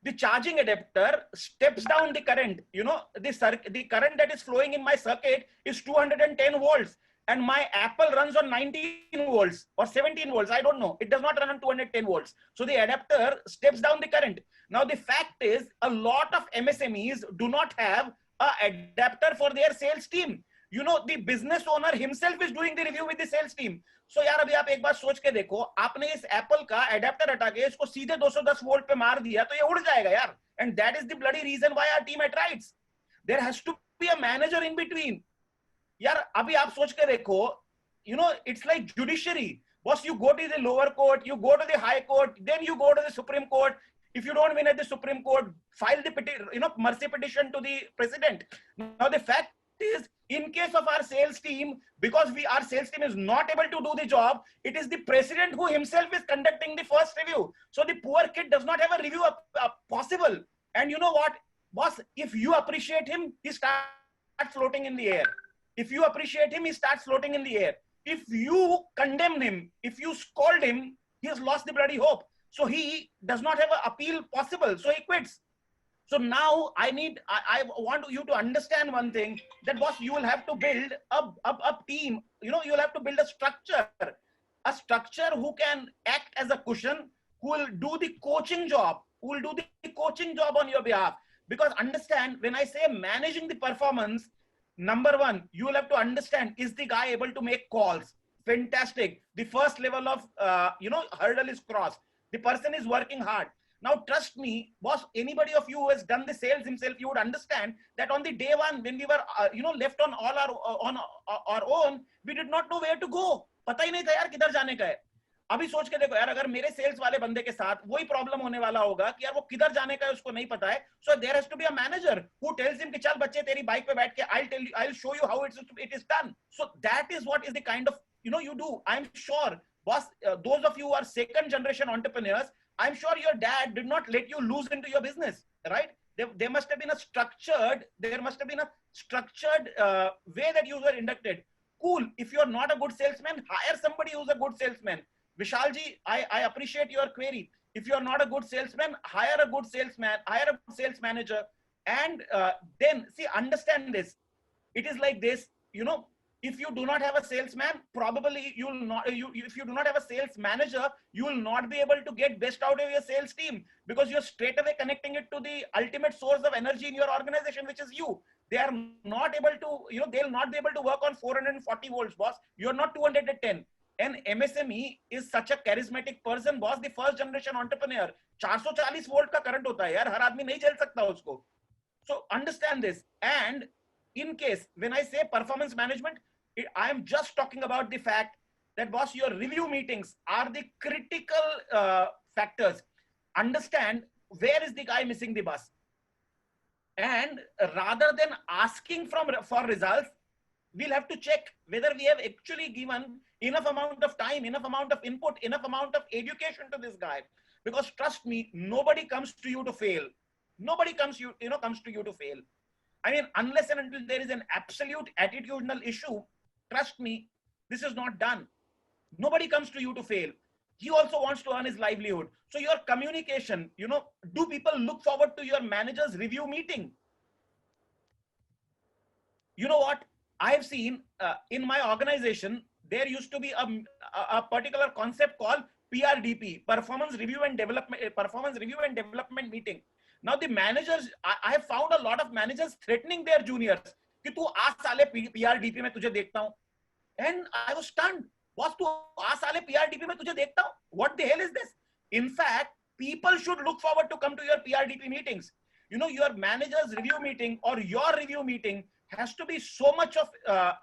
The charging adapter steps down the current. The current that is flowing in my circuit is 210 volts. And my Apple runs on 19 volts or 17 volts. I don't know. It does not run on 210 volts. So the adapter steps down the current. Now, the fact is a lot of MSMEs do not have an adapter for their sales team. The business owner himself is doing the review with the sales team. So यार अभी आप एक बार सोच के देखो, आपने इस Apple का एडेप्टर हटा के इसको सीधे 210 वोल्ट पे मार दिया तो ये उड़ जाएगा यार. And that is the bloody reason why our team attrites. There has to be a manager in between. यार अभी आप सोच के देखो, it's like judiciary. Boss, you go to the lower court, you go to the high court, then you go to the Supreme Court. If you don't win at the Supreme Court, file the mercy petition to the president. Now the fact is, in case of our sales team, because our sales team is not able to do the job, it is the president who himself is conducting the first review. So the poor kid does not have a review possible. And you know what, boss, if you appreciate him, he starts floating in the air. If you appreciate him, he starts floating in the air. If you condemn him, if you scold him, he has lost the bloody hope. So he does not have an appeal possible. So he quits. So now I want you to understand one thing, that boss, you will have to build a team. You'll have to build a structure who can act as a cushion, who will do the coaching job, on your behalf. Because understand, when I say managing the performance, number one, you will have to understand, is the guy able to make calls? Fantastic. The first level of, hurdle is crossed. The person is working hard. Now, trust me, boss, anybody of you who has done the sales himself, you would understand that on the day one, when we were, left on our own, we did not know where to go. पता ही नहीं था यार किधर जाने का है. अभी सोच के देखो यार, अगर मेरे सेल्स वाले बंदे के साथ वही प्रॉब्लम होने वाला होगा कि यार वो किधर जाने का है उसको नहीं पता है. So there has to be a manager who tells him कि चल बच्चे तेरी बाइक पे बैठ के I'll show you how it is done. So that is what is the kind of, you do. I'm sure, boss, those of you who are second generation entrepreneurs, I'm sure your dad did not let you lose into your business, right? there must have been a structured way that you were inducted. Cool. If you're not a good salesman, hire somebody who's a good salesman. Vishalji, I appreciate your query. If you're not a good salesman, hire a good salesman, hire a good sales manager. And then see, understand this. It is like this, you know, if you do not have a salesman, probably you will not, if you do not have a sales manager, you will not be able to get best out of your sales team, because you're straight away connecting it to the ultimate source of energy in your organization, which is you. They are not able to, you know, they'll not be able to work on 440 volts, boss. You're not 210. An MSME is such a charismatic person, boss. The first generation entrepreneur. 440 volt का current होता है यार, हर आदमी नहीं झेल सकता उसको. So understand this. And in case, when I say performance management, I am just talking about the fact that, boss, your review meetings are the critical factors. Understand where is the guy missing the bus. And rather than asking for results, we'll have to check whether we have actually given enough amount of time, enough amount of input, enough amount of education to this guy. Because trust me, nobody comes to you to fail. Nobody comes to you to fail. I mean, unless and until there is an absolute attitudinal issue, trust me, this is not done. Nobody comes to you to fail. He also wants to earn his livelihood. So your communication, you know, do people look forward to your manager's review meeting? You know what? I have seen in my organization, there used to be a particular concept called PRDP, Performance Review and Development Meeting. Now the managers, I have found a lot of managers threatening their juniors कि तू आ साले PRDP में तुझे देखता हूँ. And I was stunned. Boss, तू आ साले PRDP में तुझे देखता हूँ. What the hell is this? In fact, people should look forward to come to your PRDP meetings. You know, your manager's review meeting or your review meeting has to be so much of,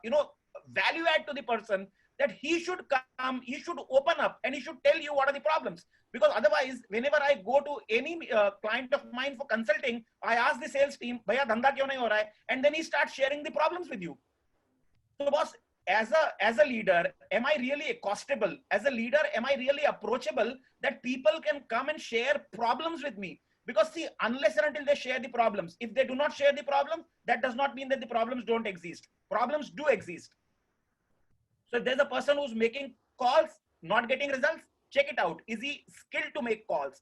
you know, value add to the person that he should come, he should open up, and he should tell you what are the problems. Because otherwise, whenever I go to any client of mine for consulting, I ask the sales team, "Bhaiya, dhanda kyun nahi ho raha hai?" And then he starts sharing the problems with you. So, boss, as a leader, am I really accostable? As a leader, am I really approachable that people can come and share problems with me? Because see, unless and until they share the problems, if they do not share the problem, that does not mean that the problems don't exist. Problems do exist. So if there's a person who's making calls, not getting results, check it out. Is he skilled to make calls?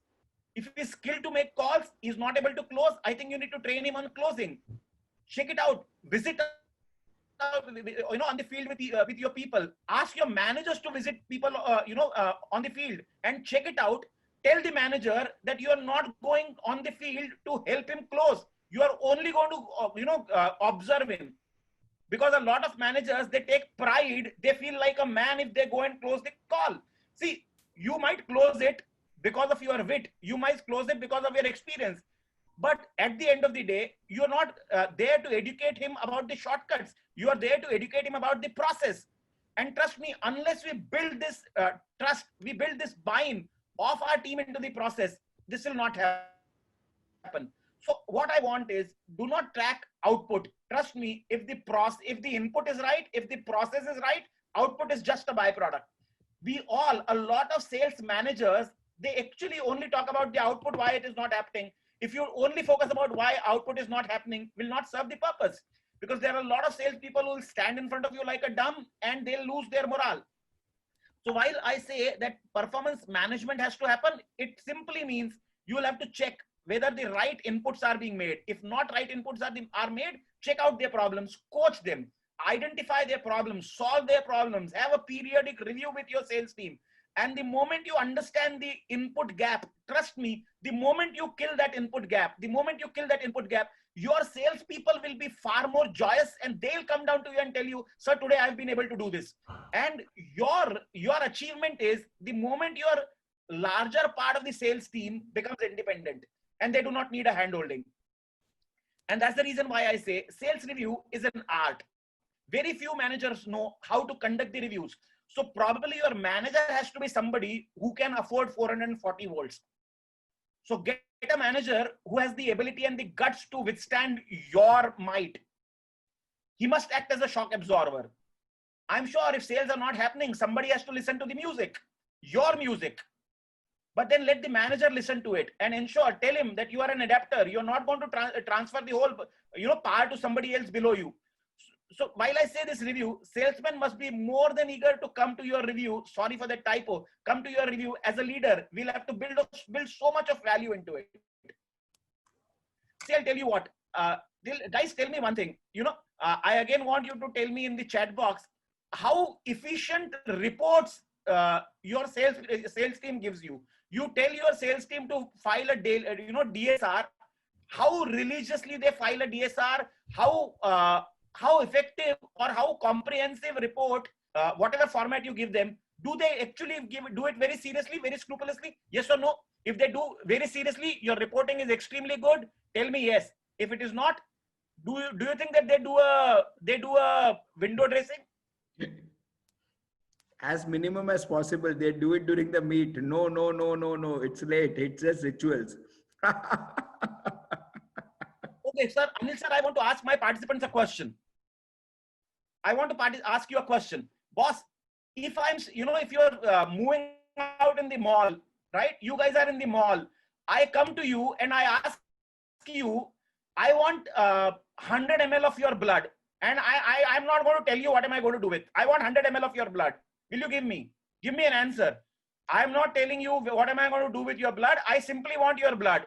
If he's skilled to make calls, he's not able to close, I think you need to train him on closing. Check it out. Visit you know, on the field with your people. Ask your managers to visit people, you know, on the field and check it out. Tell the manager that you are not going on the field to help him close. You are only going to, you know, observe him. Because a lot of managers, they take pride. They feel like a man if they go and close the call. See, you might close it because of your wit. You might close it because of your experience. But at the end of the day, you're not there to educate him about the shortcuts. You are there to educate him about the process. And trust me, unless we build this trust, we build this buy-in of our team into the process, this will not happen. So what I want is, do not track output. Trust me, if the input is right, if the process is right, output is just a byproduct. A lot of sales managers, they actually only talk about the output, why it is not happening. If you only focus about why output is not happening, will not serve the purpose. Because there are a lot of salespeople who will stand in front of you like a dumb and they'll lose their morale. So while I say that performance management has to happen, it simply means you will have to check whether the right inputs are being made. If not right inputs are made, check out their problems, coach them, identify their problems, solve their problems, have a periodic review with your sales team. And the moment you understand the input gap, trust me, the moment you kill that input gap, your salespeople will be far more joyous and they'll come down to you and tell you, "Sir, today I've been able to do this." And your achievement is the moment your larger part of the sales team becomes independent and they do not need a handholding. And that's the reason why I say sales review is an art. Very few managers know how to conduct the reviews. So probably your manager has to be somebody who can afford 440 volts. So get a manager who has the ability and the guts to withstand your might. He must act as a shock absorber. I'm sure if sales are not happening, somebody has to listen to the music, your music. but then let the manager listen to it and ensure, tell him that you are an adapter. You're not going to transfer the whole, power to somebody else below you. So while I say this review, salesmen must be more than eager to come to your review. Sorry for that typo. Come to your review as a leader. We'll have to build so much of value into it. See, I'll tell you what, guys, tell me one thing. I again want you to tell me in the chat box how efficient reports your sales team gives you. You tell your sales team to file a DSR, how religiously they file a DSR, how effective or how comprehensive report, whatever format you give them, do they actually do it very seriously, very scrupulously? Yes or no? If they do very seriously, your reporting is extremely good. Tell me yes. If it is not, do you think that they do a window dressing? As minimum as possible. They do it during the meet. No. It's late. It's just rituals. Okay, sir. Anil sir, I want to ask my participants a question. I want to ask you a question. Boss, if you're moving out in the mall, right? You guys are in the mall. I come to you and I ask you, I want 100 ml of your blood. And I'm not going to tell you what am I going to do with. I want 100 ml of your blood. Will you give me? Give me an answer. I'm not telling you what am I going to do with your blood. I simply want your blood.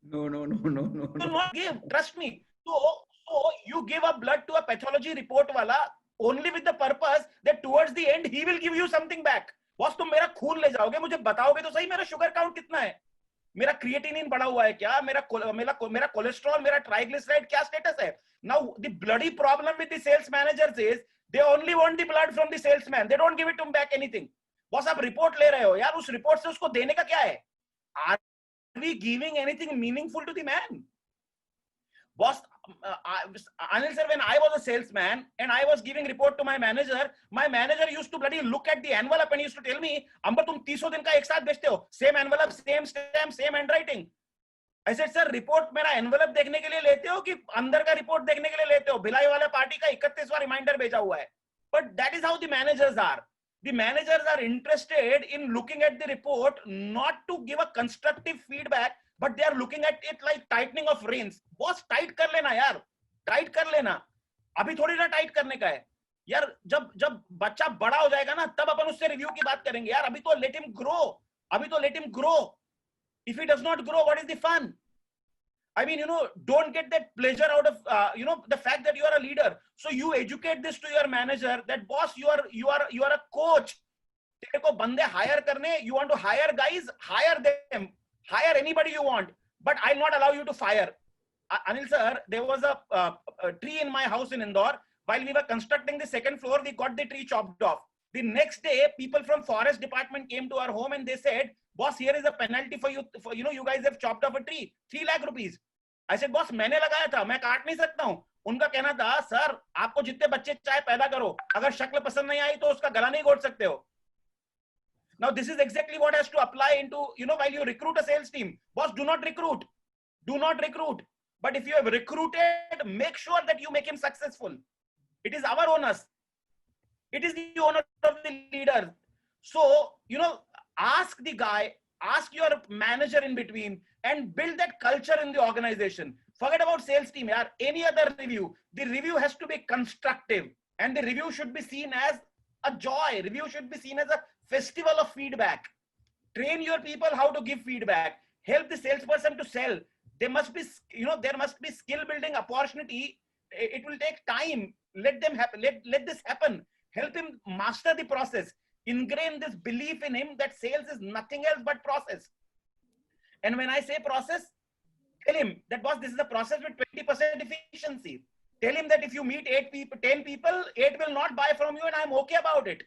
No. Do not give. Trust me. So you give a blood to a pathology report wala only with the purpose that towards the end he will give you something back. Boss, तुम मेरा खून ले जाओगे, मुझे बताओगे तो सही मेरा शुगर काउंट कितना है, मेरा क्रिएटिनिन बढ़ा हुआ है क्या, मेरा कोलेस्ट्रॉल, मेरा ट्राइग्लिसराइड क्या स्टेटस है. Now the bloody problem with the sales managers is they only want the blood from the salesman. They don't give it to him back anything. Boss, आप रिपोर्ट ले रहे हो यार, उस रिपोर्ट से उसको देने का क्या है? Are we giving anything meaningful to the man? Boss, Anil sir, when I was a salesman and I was giving report to my manager used to bloody look at the envelope and used to tell me, Amber, तुम 300 दिन का एक साथ बेचते हो, same envelope, same stamp, same handwriting. I said, sir, report मेरा envelope देखने के लिए लेते हो कि अंदर का report देखने के लिए लेते हो? भिलाई वाला पार्टी का 31वां reminder भेजा हुआ है. But that is how the managers are. The managers are interested in looking at the report not to give a constructive feedback, but they are looking at it like tightening of reins. Boss, tight कर लेना यार, tight कर लेना. अभी थोड़ी ना tight करने का है यार. जब बच्चा बड़ा हो जाएगा ना, तब अपन उससे रिव्यू की बात करेंगे यार. अभी तो let him grow. If he does not grow, what is the fun? I mean, don't get that pleasure out of the fact that you are a leader. So you educate this to your manager that, boss, you are a coach. तेरे को बंदे hire करने, you want to hire guys, hire them, hire anybody you want, but I'll not allow you to fire. Anil sir, there was a tree in my house in Indore. While we were constructing the second floor, we got the tree chopped off. The next day, people from forest department came to our home and they said, boss, here is a penalty for you. You guys have chopped off a tree, 3 lakh rupees. I said, boss, मैंने लगाया था, मैं काट नहीं सकता हूँ. उनका कहना था, सर, आपको जितने बच्चे चाहे पैदा करो, अगर शक्ल पसंद नहीं आई तो उसका गला नहीं घोट सकते हो. Now this is exactly what has to apply into, while you recruit a sales team. Boss, do not recruit. But if you have recruited, make sure that you make him successful. It is our onus. It is the honor of the leader. So, ask the guy, ask your manager in between, and build that culture in the organization. Forget about sales team, yaar. Any other review. The review has to be constructive, and the review should be seen as a joy. Review should be seen as a festival of feedback. Train your people how to give feedback. Help the salesperson to sell. There must be skill building opportunity. It will take time. Let them happen. Let this happen. Help him master the process. Ingrain this belief in him that sales is nothing else but process. And when I say process, tell him that, boss, this is a process with 20% efficiency. Tell him that if you meet 10 people, 8 will not buy from you, and I'm okay about it.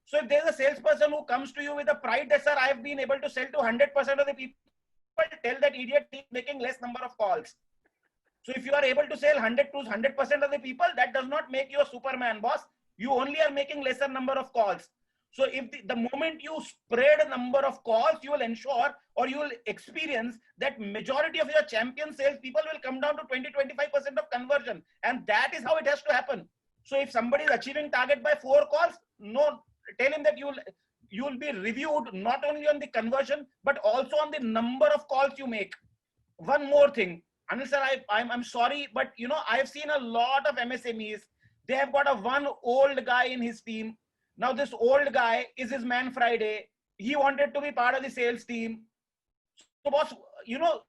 So if there's a salesperson who comes to you with a pride that, sir, I've been able to sell to 100% of the people, tell that idiot he's making less number of calls. So if you are able to sell 100% of the people, that does not make you a Superman, boss. You only are making lesser number of calls. So if the moment you spread a number of calls, you will ensure or you will experience that majority of your champion sales people will come down to 20-25% of conversion. And that is how it has to happen. So if somebody is achieving target by 4 calls, no, tell him that you will be reviewed not only on the conversion, but also on the number of calls you make. One more thing, Anil sir, I'm sorry, but you know, I've seen a lot of MSMEs. They have got a one old guy in his team. Now this old guy is his man Friday. He wanted to be part of the sales team. So boss, you know,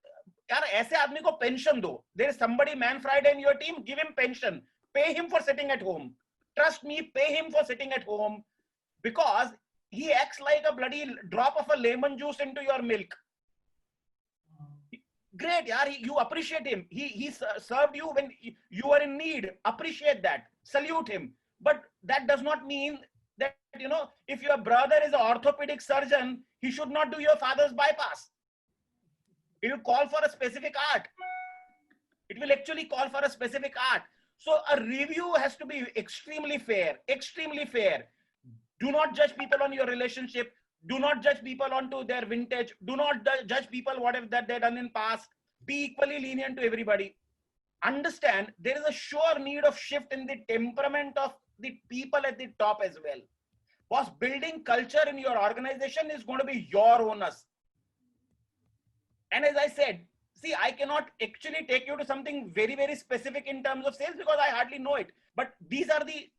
यार ऐसे आदमी को pension दो. There is somebody man Friday in your team, give him pension. Pay him for sitting at home. Trust me, pay him for sitting at home, because he acts like a bloody drop of a lemon juice into your milk. Great, yaar, you appreciate him. He served you when you were in need. Appreciate that. Salute him. But that does not mean that, you know, if your brother is an orthopedic surgeon, he should not do your father's bypass. It will call for a specific art. It will actually call for a specific art. So a review has to be extremely fair, extremely fair. Do not judge people on your relationship. Do not judge people onto their vintage. Do not judge people whatever that they've done in past. Be equally lenient to everybody. Understand there is a sure need of shift in the temperament of the people at the top as well. Boss, building culture in your organization is going to be your onus. And as I said, see, I cannot actually take you to something very, very specific in terms of sales because I hardly know it. But these are the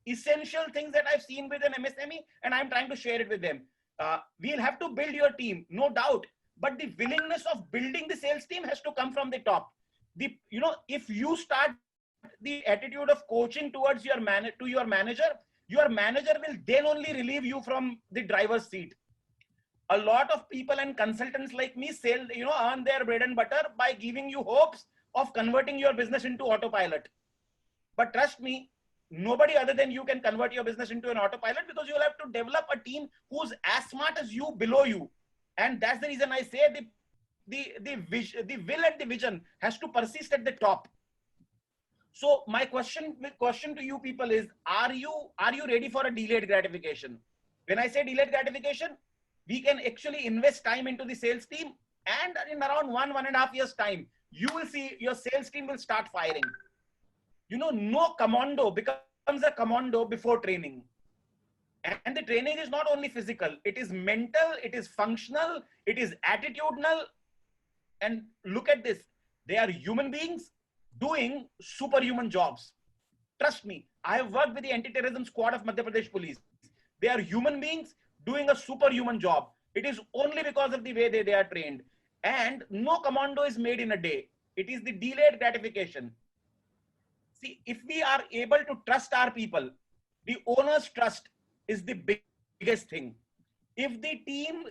essential things that I've seen with an MSME, and I'm trying to share it with them. We'll have to build your team, no doubt. But the willingness of building the sales team has to come from the top. You know, if you start the attitude of coaching towards your manager will then only relieve you from the driver's seat. A lot of people and consultants like me earn their bread and butter by giving you hopes of converting your business into autopilot. But trust me, nobody other than you can convert your business into an autopilot, because you'll have to develop a team who's as smart as you, below you. And that's the reason I say the will and the vision has to persist at the top. So my question to you people is, are you ready for a delayed gratification? When I say delayed gratification, we can actually invest time into the sales team, and in around 1.5 years time, you will see your sales team will start firing. You know, no commando becomes a commando before training. And the training is not only physical, it is mental, it is functional, it is attitudinal. And look at this, they are human beings doing superhuman jobs. Trust me, I have worked with the anti-terrorism squad of Madhya Pradesh Police. They are human beings doing a superhuman job. It is only because of the way they are trained. And no commando is made in a day. It is the delayed gratification. See, if we are able to trust our people, the owner's trust is the biggest thing. If the team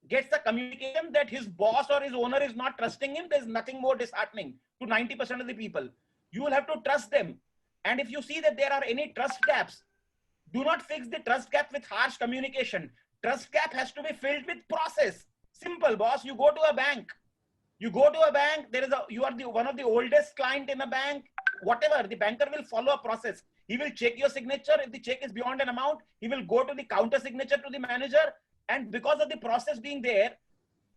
gets the communication that his boss or his owner is not trusting him, there's nothing more disheartening to 90% of the people. You will have to trust them. And if you see that there are any trust gaps, do not fix the trust gap with harsh communication. Trust gap has to be filled with process. Simple, boss. You go to a bank. You go to a bank. You are one of the oldest client in a bank. Whatever, the banker will follow a process. He will check your signature. If the check is beyond an amount, he will go to the counter signature to the manager. And because of the process being there,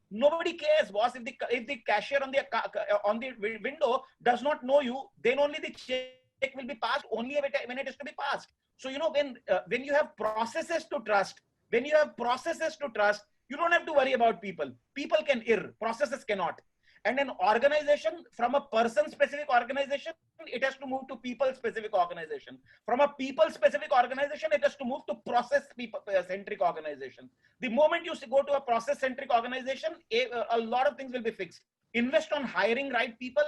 nobody cares, boss. If the cashier on the window does not know you, then only the check will be passed only when it is to be passed. So, you know, when you have processes to trust, you don't have to worry about people. People can err, processes cannot. And an organization, from a person-specific organization, it has to move to people-specific organization. From a people-specific organization, it has to move to process-centric organization. The moment you go to a process-centric organization, a lot of things will be fixed. Invest on hiring right people,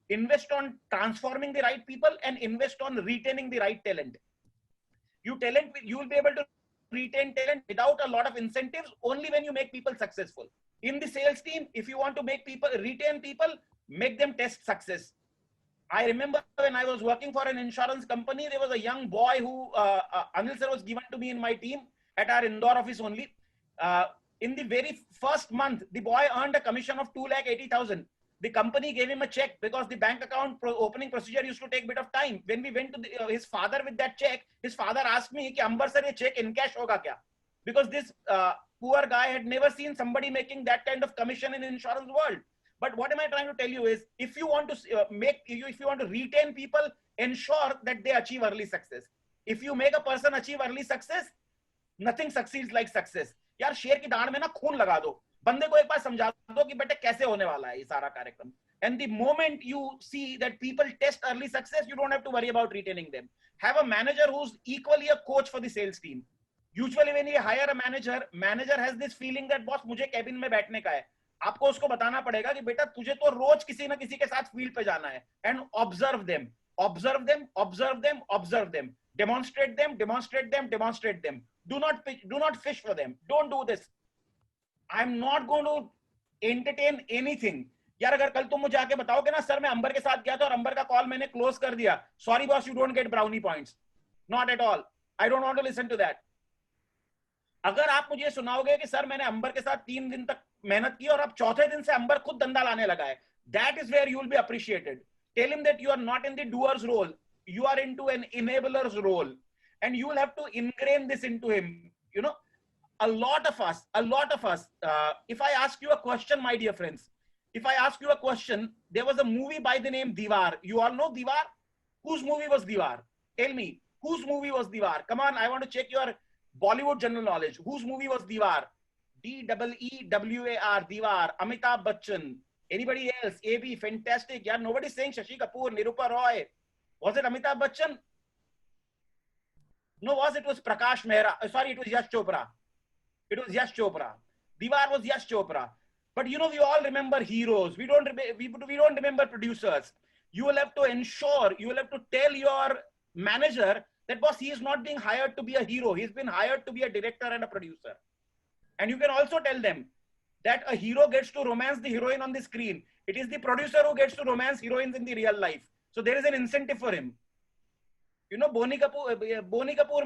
invest on transforming the right people, and invest on retaining the right talent. You will be able to retain talent without a lot of incentives only when you make people successful. In the sales team, if you want to retain people, make them test success. I remember when I was working for an insurance company, there was a young boy who, Anil sir was given to me in my team at our Indore office only. In the very first month, the boy earned a commission of 2,80,000. The company gave him a check because the bank account opening procedure used to take a bit of time. When we went to his father with that check, his father asked me, Ambar sir, ye check in cash hoga kya? Because this poor guy had never seen somebody making that kind of commission in the insurance world. But what am I trying to tell you is, if you want to if you want to retain people, ensure that they achieve early success. If you make a person achieve early success, nothing succeeds like success. यार शेर की दाढ़ में ना खून लगा दो, बंदे को एक बार समझा दो कि बेटे कैसे होने वाला है ये सारा कार्यक्रम। And the moment you see that people test early success, you don't have to worry about retaining them. Have a manager who's equally a coach for the sales team. Usually when you hire a manager has this feeling that boss मुझे cabin में बैठने का है। आपको उसको बताना पड़ेगा कि बेटा तुझे तो रोज किसी ना किसी के साथ फील्ड पे जाना है। And observe them, observe them, observe them, observe them, demonstrate them, demonstrate them, demonstrate them. Do not fish for them. Don't do this. I'm not going to entertain anything. यार अगर कल तुम मुझे आके बताओगे ना सर मैं अंबर के साथ गया था और अंबर का कॉल मैंने क्लोज कर दिया, sorry boss you don't get brownie points, not at all, I don't want to listen to that. अगर आप मुझे सुनाओगे कि सर मैंने अंबर के साथ 3 दिन तक मेहनत की और अब चौथे दिन से अंबर खुद धंधा लाने लगा है, that is where you will be appreciated. Tell him that you are not in the doers role, you are into an enabler's role, and you will have to ingrain this into him. You know, a lot of us, if I ask you a question, my dear friends, if I ask you a question, there was a movie by the name Diwar. You all know Diwar? Whose movie was Diwar? Tell me, whose movie was Diwar? Come on, I want to check your Bollywood general knowledge. Whose movie was Diwar? D-E-E-W-A-R, Diwar. Amitabh Bachchan. Anybody else? AB, fantastic. Yeah, nobody's saying Shashi Kapoor, Nirupa Roy. Was it Amitabh Bachchan? No, it was Prakash Mehra. Sorry, it was Yash Chopra. It was Yash Chopra. Diwar was Yash Chopra. But you know, we all remember heroes. We don't remember producers. You will have to ensure, you will have to tell your manager that boss, he is not being hired to be a hero. He's been hired to be a director and a producer. And you can also tell them that a hero gets to romance the heroine on the screen. It is the producer who gets to romance heroines in the real life. So there is an incentive for him. You know, Boni Kapoor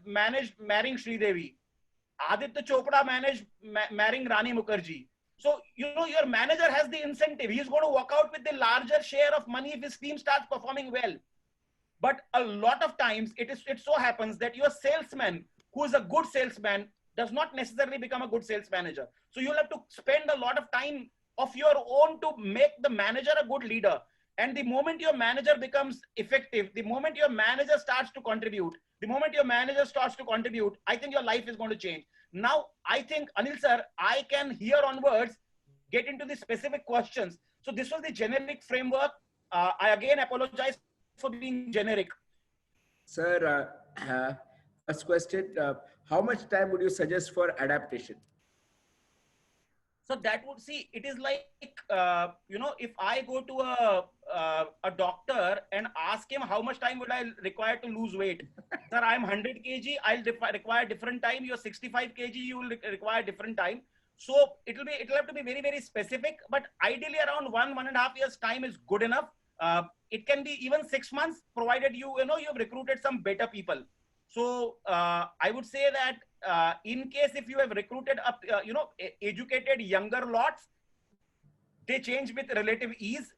managed marrying Sridevi. Aditya Chopra managed marrying Rani Mukherjee. So, you know, your manager has the incentive. He's going to walk out with the larger share of money if his team starts performing well. But a lot of times, it so happens that your salesman, who is a good salesman, does not necessarily become a good sales manager. So you'll have to spend a lot of time of your own to make the manager a good leader. And the moment your manager becomes effective, the moment your manager starts to contribute, I think your life is going to change. Now, I think, Anil sir, I can here onwards get into the specific questions. So this was the generic framework. I again apologize for being generic. Sir, first question, how much time would you suggest for adaptation? So that would see, it is like, you know, if I go to a doctor and ask him how much time would I require to lose weight? Sir, I'm 100 kg, I'll require different time. You're 65 kg, you will require different time. So it'll have to be very, very specific, but ideally around 1.5 years time is good enough. It can be even 6 months, provided you've recruited some better people. So I would say that in case if you have recruited up, educated younger lots, they change with relative ease.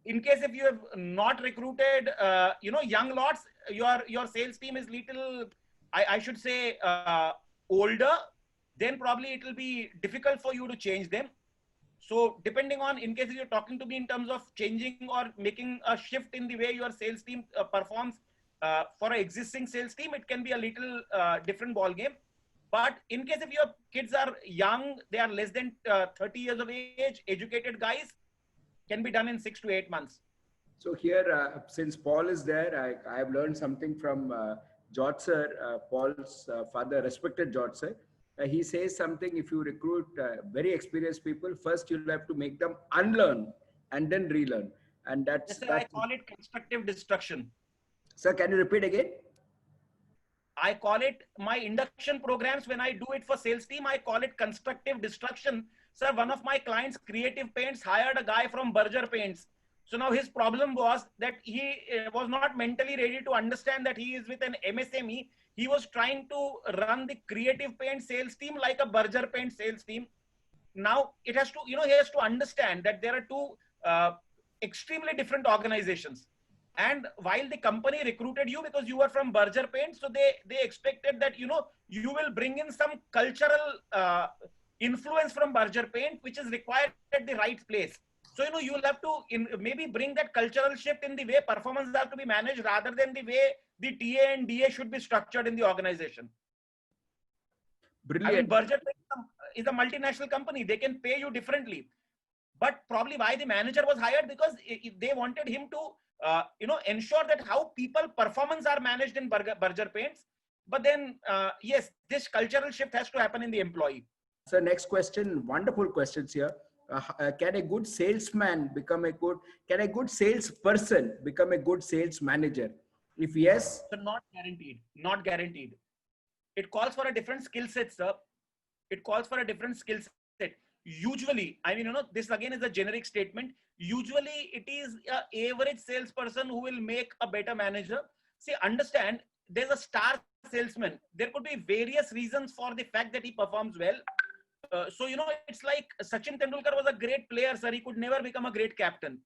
In case if you have not recruited, young lots, your sales team is little, I should say, older, then probably it will be difficult for you to change them. So depending on, in case you're talking to me in terms of changing or making a shift in the way your sales team performs, for an existing sales team, it can be a little different ball game. But in case if your kids are young, they are less than 30 years of age, educated guys, can be done in 6 to 8 months. So here, since Paul is there, I have learned something from George sir, Paul's father, respected George sir. He says something, if you recruit very experienced people, first you'll have to make them unlearn and then relearn. And that's, yes, sir, I call it constructive destruction. Sir, can you repeat again? I call it, my induction programs, when I do it for sales team, I call it constructive destruction. Sir, one of my clients, Creative Paints, hired a guy from Berger Paints. So now his problem was that he was not mentally ready to understand that he is with an MSME. He was trying to run the Creative Paint sales team like a Berger Paint sales team. Now it has to, he has to understand that there are two extremely different organizations. And while the company recruited you because you were from Berger Paint, so they expected that, you will bring in some cultural influence from Berger Paint, which is required at the right place. So, you will have to maybe bring that cultural shift in the way performance have to be managed rather than the way the TA and DA should be structured in the organization. I mean, Brilliant. Berger is a multinational company. They can pay you differently. But probably why the manager was hired, because they wanted him to, ensure that how people performance are managed in Berger Paints. But then, yes, this cultural shift has to happen in the employee. So next question, wonderful questions here. Can a good salesman become a good, can a good salesperson become a good sales manager? If yes, So not guaranteed, not guaranteed. It calls for a different skill set, sir. It calls for a different skill set. Usually, I mean, this again is a generic statement. Usually it is an average salesperson who will make a better manager. See, understand, there's a star salesman. There could be various reasons for the fact that he performs well. So, it's like Sachin Tendulkar was a great player, sir. He could never become a great captain.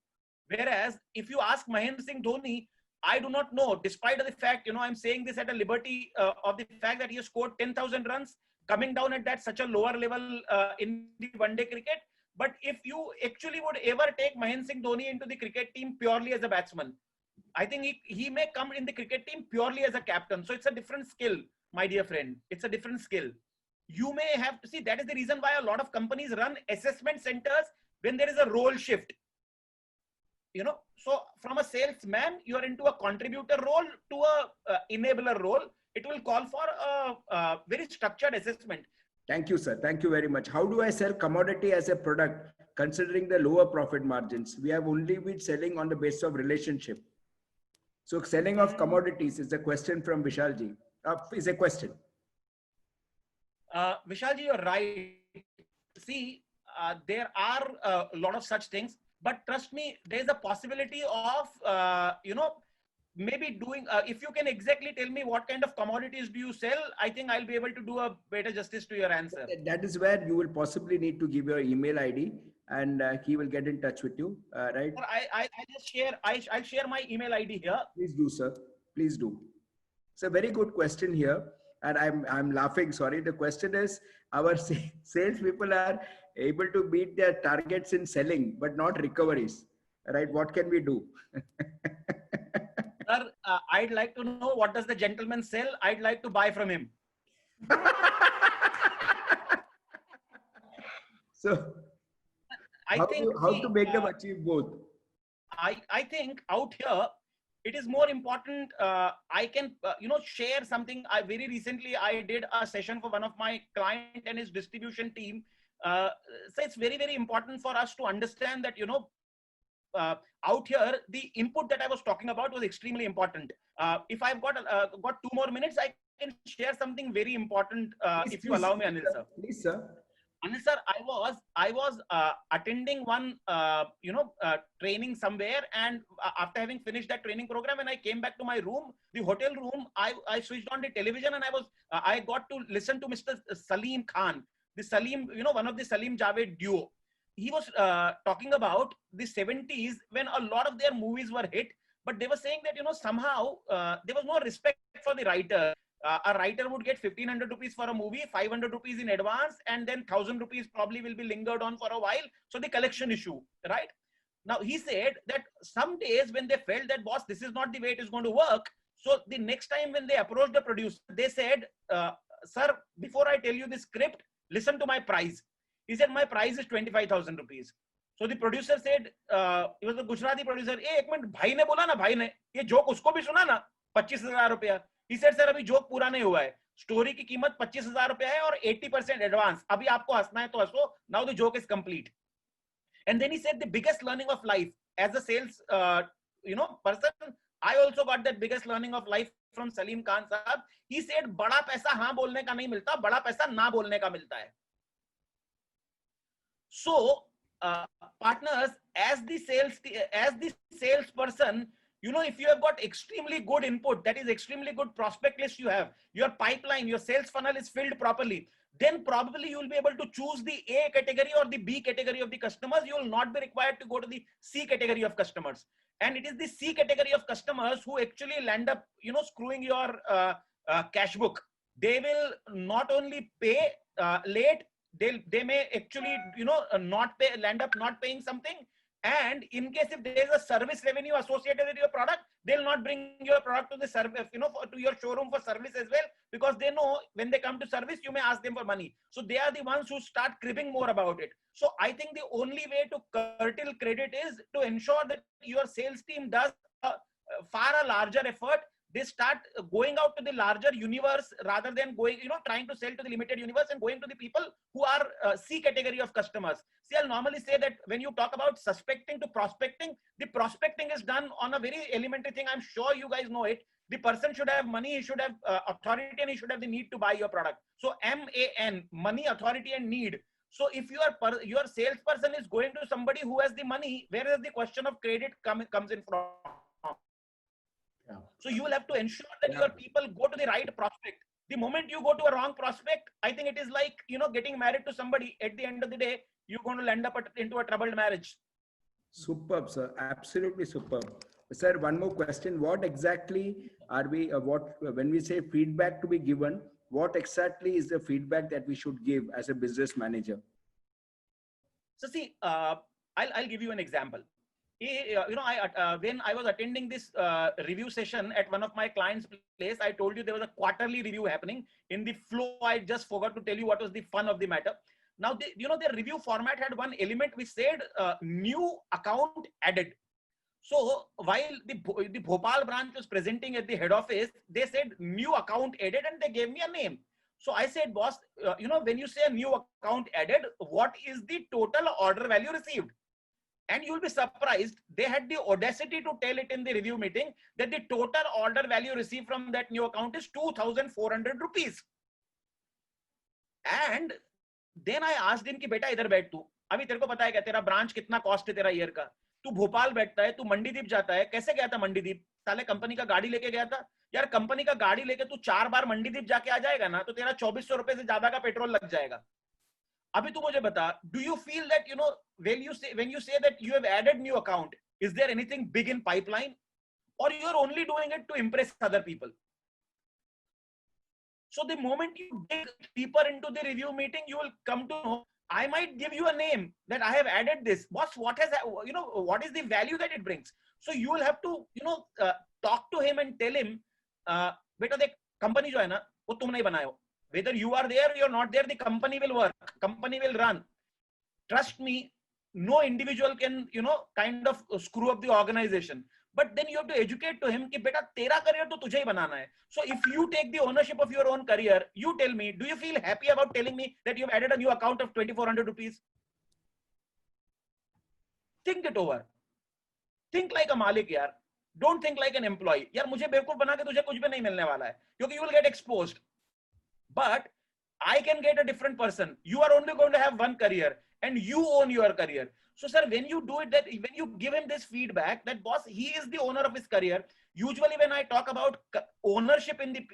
Whereas if you ask Mahendra Singh Dhoni, I do not know, despite the fact, I'm saying this at a liberty of the fact that he has scored 10,000 runs, coming down at that such a lower level in the one-day cricket. But if you actually would ever take Mahendra Singh Dhoni into the cricket team purely as a batsman, I think he may come in the cricket team purely as a captain. So it's a different skill, my dear friend. It's a different skill. You may have to see, that is the reason why a lot of companies run assessment centers when there is a role shift. So from a salesman, you are into a contributor role to a enabler role. It will call for a very structured assessment. thank you, sir. Thank you very much. How do I sell commodity as a product considering the lower profit margins? We have only been selling on the basis of relationship. So selling of commodities is a question from Vishalji. Is a question. Vishalji, you're right. See, there are a lot of such things, but trust me, there's a possibility of, maybe doing, if you can exactly tell me what kind of commodities do you sell, I think I'll be able to do a better justice to your answer. That is where you will possibly need to give your email ID and he will get in touch with you, right? I just share, I'll share my email ID here. Please do, sir. Please do. It's a very good question here. And I'm laughing, sorry. The question is, our sales people are able to meet their targets in selling, but not recoveries, right? What can we do? Sir, I'd like to know, what does the gentleman sell? I'd like to buy from him. So, how to make them achieve both? I think out here, it is more important. I can, share something. Very recently, I did a session for one of my client and his distribution team. So it's very, very important for us to understand that, out here, the input that I was talking about was extremely important. If I've got 2 more minutes, I can share something very important, if you allow me, Anil sir. Please, sir. Anil sir, I was attending one, training somewhere, and after having finished that training program, when I came back to my room, the hotel room, I switched on the television, and I got to listen to Mr. Salim Khan, the Salim, one of the Salim Javed duo. He was talking about the 70s when a lot of their movies were hit, but they were saying that, somehow there was no respect for the writer. A writer would get 1,500 rupees for a movie, 500 rupees in advance, and then 1,000 rupees probably will be lingered on for a while. So the collection issue, right? Now he said that some days when they felt that, boss, this is not the way it is going to work. So the next time when they approached the producer, they said, sir, before I tell you the script, listen to my price. He said, my price is 25,000 rupees. So the producer said, it was the Gujarati producer, ek minute, bhai ne bola na, bhai ne, ye joke usko bhi suna na, 25,000 rupeya. He said, sir, abhi joke pura nahi hua hai. Story ki कीमत 25,000 रुपया है और 80% advance. अभी आपको हंसना है तो हंसो. Now the joke is complete. And then he said the biggest learning of life as a sales, person. I also got that biggest learning of life from Salim Khan sahab. He said, बड़ा पैसा हाँ बोलने का नहीं मिलता, बड़ा पैसा ना बोलने का मिलता है. So, partners, as the salesperson, if you have got extremely good input, that is extremely good prospect list you have, your pipeline, your sales funnel is filled properly, then probably you will be able to choose the A category or the B category of the customers. You will not be required to go to the C category of customers. And it is the C category of customers who actually land up, screwing your cash book. They will not only pay late, they may actually, not pay, land up not paying something. And in case if there is a service revenue associated with your product, they'll not bring your product to the service, to your showroom for service as well, because they know when they come to service, you may ask them for money. So they are the ones who start cribbing more about it. So I think the only way to curtail credit is to ensure that your sales team does far a larger effort. They start going out to the larger universe rather than going, trying to sell to the limited universe and going to the people who are C category of customers. See, I'll normally say that when you talk about suspecting to prospecting, the prospecting is done on a very elementary thing. I'm sure you guys know it. The person should have money, he should have authority, and he should have the need to buy your product. So MAN, money, authority, and need. So if your salesperson is going to somebody who has the money, where is the question of credit comes in from? Yeah. So you will have to ensure that your people go to the right prospect. The moment you go to a wrong prospect, I think it is like, getting married to somebody. At the end of the day, you're going to end up into a troubled marriage. Superb, sir. Absolutely superb. Sir, one more question. What exactly are we, when we say feedback to be given, what exactly is the feedback that we should give as a business manager? So see, I'll give you an example. When I was attending this review session at one of my clients' place, I told you there was a quarterly review happening. In the flow, I just forgot to tell you what was the fun of the matter. Now, their review format had one element which said new account added. So while the Bhopal branch was presenting at the head office, they said new account added and they gave me a name. So I said, boss, when you say a new account added, what is the total order value received? And you'll be surprised, they had the audacity to tell it in the review meeting that the total order value received from that new account is 2,400 rupees. And then I asked him कि बेटा इधर बैठ तू, अभी तेरे को पता है क्या तेरा ब्रांच कितना कॉस्ट है तेरा ईयर का, तू भोपाल बैठता है, तू मंडीदीप जाता है, कैसे गया था मंडीदीप? साले कंपनी का गाड़ी लेके गया था यार, कंपनी का गाड़ी लेके तू 4 बार मंडीदीप जाके आ जाएगा ना, तो तेरा 2400 रुपए से ज्यादा का पेट्रोल लग जाएगा. अभी तू मुझे बता, do you feel that when you say that you have added new account, is there anything big in pipeline, or you are only doing it to impress other people? So the moment you dig deeper into the review meeting, you will come to know, I might give you a name that I have added this. Boss, what is the value that it brings? So you will have to, talk to him and tell him, beta the company jo hai na, wo tum nahi banaye ho. Whether you are there or you're not there, the company will work, company will run. Trust me, no individual can, kind of screw up the organization. But then you have to educate to him कि बेटा तेरा career तो तुझे ही बनाना है. So if you take the ownership of your own career, you tell me, do you feel happy about telling me that you've added a new account of 2,400 rupees? Think it over. Think like a Malik यार. Don't think like an employee. यार मुझे बेवकूफ बना के तुझे कुछ भी नहीं मिलने वाला है, क्योंकि you will get exposed. But I can get a different person. You are only going to have one career and you own your career. So sir, when you do it, that when you give him this feedback that boss, he is the owner of his career. Usually when I talk about ownership in the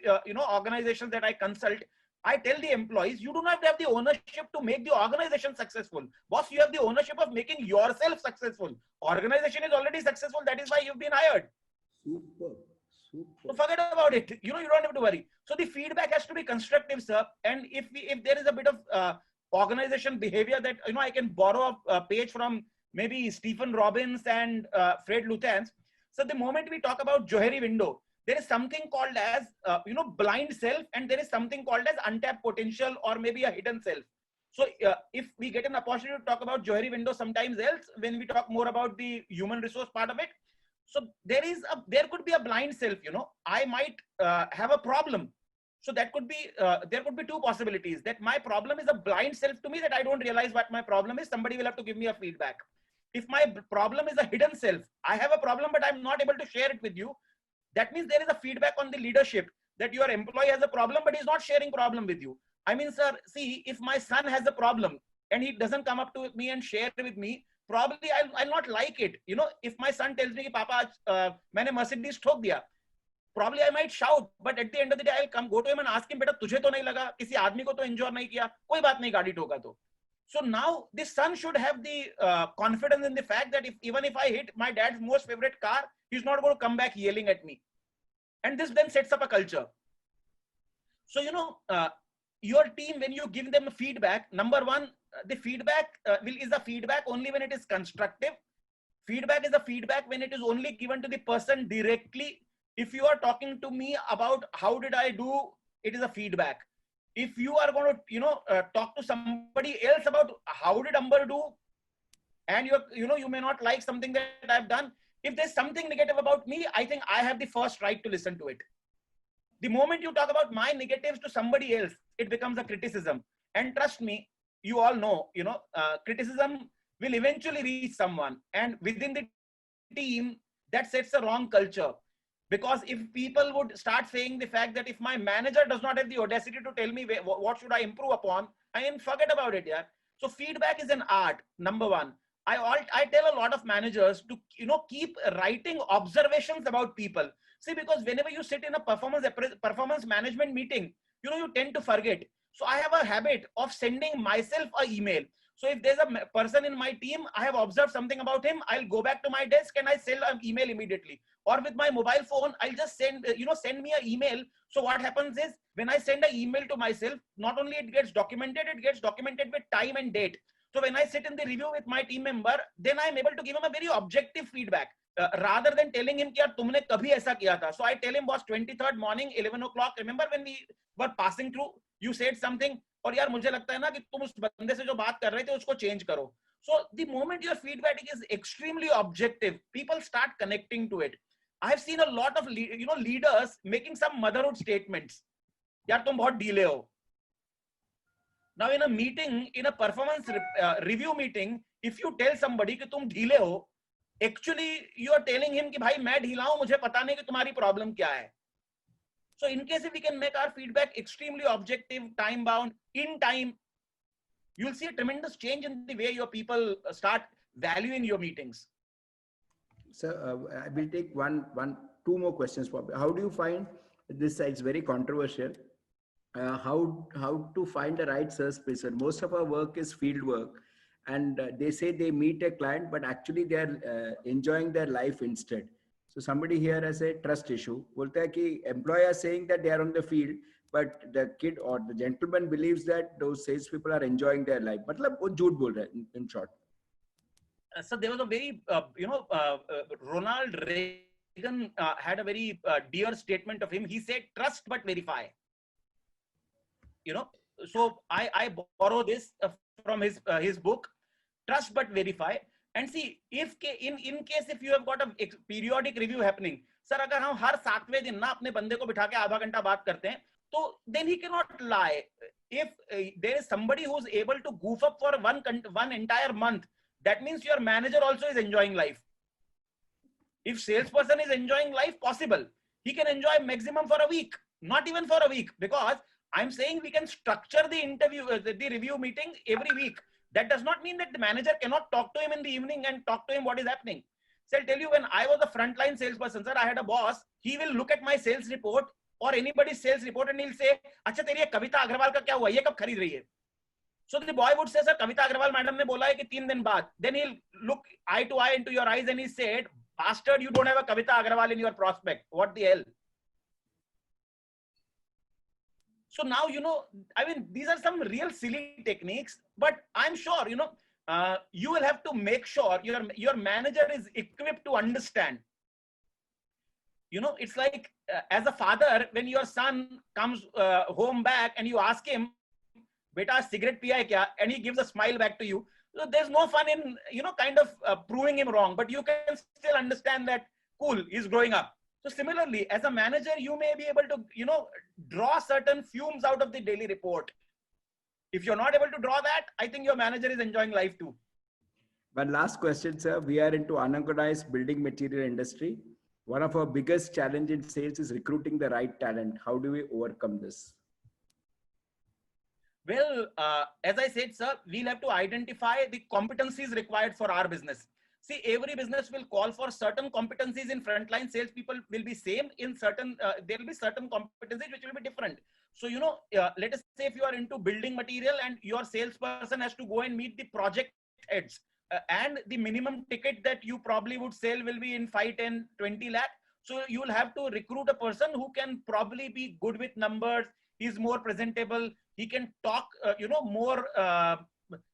organizations that I consult, I tell the employees, you do not have the ownership to make the organization successful. Boss, you have the ownership of making yourself successful. Organization is already successful. That is why you've been hired. Super. So forget about it. You don't have to worry. So the feedback has to be constructive, sir. And if there is a bit of organization behavior that, I can borrow a page from maybe Stephen Robbins and Fred Luthans. So the moment we talk about Johari window, there is something called as, blind self, and there is something called as untapped potential, or maybe a hidden self. So if we get an opportunity to talk about Johari window sometimes else, when we talk more about the human resource part of it, so there could be a blind self, I might have a problem. So that could be, there could be two possibilities, that my problem is a blind self to me, that I don't realize what my problem is. Somebody will have to give me a feedback. If my problem is a hidden self, I have a problem, but I'm not able to share it with you. That means there is a feedback on the leadership, that your employee has a problem, but he's not sharing problem with you. I mean, sir, see, if my son has a problem and he doesn't come up to me and share with me, probably I'll not like it. If my son tells me, Papa, maine Mercedes ठोक दिया, probably I might shout, but at the end of the day, I'll go to him and ask him, बेटा तुझे तो नहीं लगा, किसी आदमी को तो इंजोर नहीं किया, कोई बात नहीं गाड़ी ठोका तो. So now the son should have the confidence in the fact that even if I hit my dad's most favorite car, he's not going to come back yelling at me. And this then sets up a culture. So, your team, when you give them feedback, number one, the feedback is a feedback only when it is constructive. Feedback is a feedback when it is only given to the person directly. If you are talking to me about how did I do, it is a feedback. If you are going to, talk to somebody else about how did Amber do, and you may not like something that I've done. If there's something negative about me, I think I have the first right to listen to it. The moment you talk about my negatives to somebody else, it becomes a criticism. And trust me, you all know, criticism will eventually reach someone. And within the team, that sets a wrong culture. Because if people would start saying the fact that if my manager does not have the audacity to tell me what should I improve upon, I mean, forget about it, yeah. So feedback is an art, number one. I tell a lot of managers to keep writing observations about people. See, because whenever you sit in a performance management meeting, you tend to forget. So I have a habit of sending myself an email. So if there's a person in my team, I have observed something about him, I'll go back to my desk and I send an email immediately. Or with my mobile phone, I'll just send me an email. So what happens is when I send an email to myself, not only it gets documented with time and date. So when I sit in the review with my team member, then I'm able to give him a very objective feedback. Rather than telling him कि यार तुमने कभी ऐसा किया था. So I tell him, boss, 23rd morning, 11 o'clock. Remember when we were passing through, you said something. और यार मुझे लगता है ना कि तुम उस बंदे से जो बात कर रहे थे उसको change करो. So the moment your feedback is extremely objective, people start connecting to it. I have seen a lot of leaders making some motherhood statements. यार तुम बहुत ढीले हो. Now in a meeting, in a performance review meeting, if you tell somebody कि तुम ढीले हो, actually you are telling him कि भाई मैं ढीला हूं, मुझे पता नहीं कि तुम्हारी problem क्या है. So in case if we can make our feedback extremely objective, time bound, in time, you'll see a tremendous change in the way your people start valuing your meetings. So I will take two more questions. How do you find this? It's very controversial. How to find the right salesperson? Most of our work is field work, and they say they meet a client, but actually they are enjoying their life instead. So somebody here has a trust issue. बोलता है कि employer saying that they are on the field, but the kid or the gentleman believes that those salespeople are enjoying their life. मतलब वो झूठ बोल रहा है in short. So there was a very, Ronald Reagan had a very dear statement of him. He said, trust but verify. So I borrow this from his book, Trust but Verify. And see, if in case if you have got a periodic review happening, sir, अगर हम हर 7वें दिन ना अपने बंदे को बिठा के आधा घंटा बात करते हैं, तो then he cannot lie. If there is somebody who's able to goof up for one entire month, that means your manager also is enjoying life. If salesperson is enjoying life, possible. He can enjoy maximum for a week, not even for a week, because I'm saying we can structure the interview, the review meeting every week. That does not mean that the manager cannot talk to him in the evening and talk to him what is happening. So I'll tell you, when I was a frontline salesperson, sir, I had a boss. He will look at my sales report or anybody's sales report and he'll say, "अच्छा तेरी ये कविता अग्रवाल का क्या हुआ? ये कब खरीद रही है?" So the boy would say, "Sir, Kavita Agrawal madam ने बोला है कि 3 दिन बाद." Then he'll look eye to eye into your eyes and he said, "Bastard, you don't have a Kavita Agrawal in your prospect. What the hell?" So now, I mean, these are some real silly techniques, but I'm sure, you will have to make sure your manager is equipped to understand. It's like as a father, when your son comes home back and you ask him, "Beta, cigarette piya hai kya?" and he gives a smile back to you. So there's no fun in, kind of proving him wrong, but you can still understand that, cool, he's growing up. So similarly, as a manager, you may be able to, draw certain fumes out of the daily report. If you're not able to draw that, I think your manager is enjoying life too. One last question, sir. We are into unorganized building material industry. One of our biggest challenge in sales is recruiting the right talent. How do we overcome this? Well, as I said, sir, we'll have to identify the competencies required for our business. See, every business will call for certain competencies. In frontline salespeople will be same. In certain, there will be certain competencies which will be different. So, let us say if you are into building material and your salesperson has to go and meet the project heads, and the minimum ticket that you probably would sell will be in 5, 10, 20 lakh. So you will have to recruit a person who can probably be good with numbers. He's more presentable. He can talk, more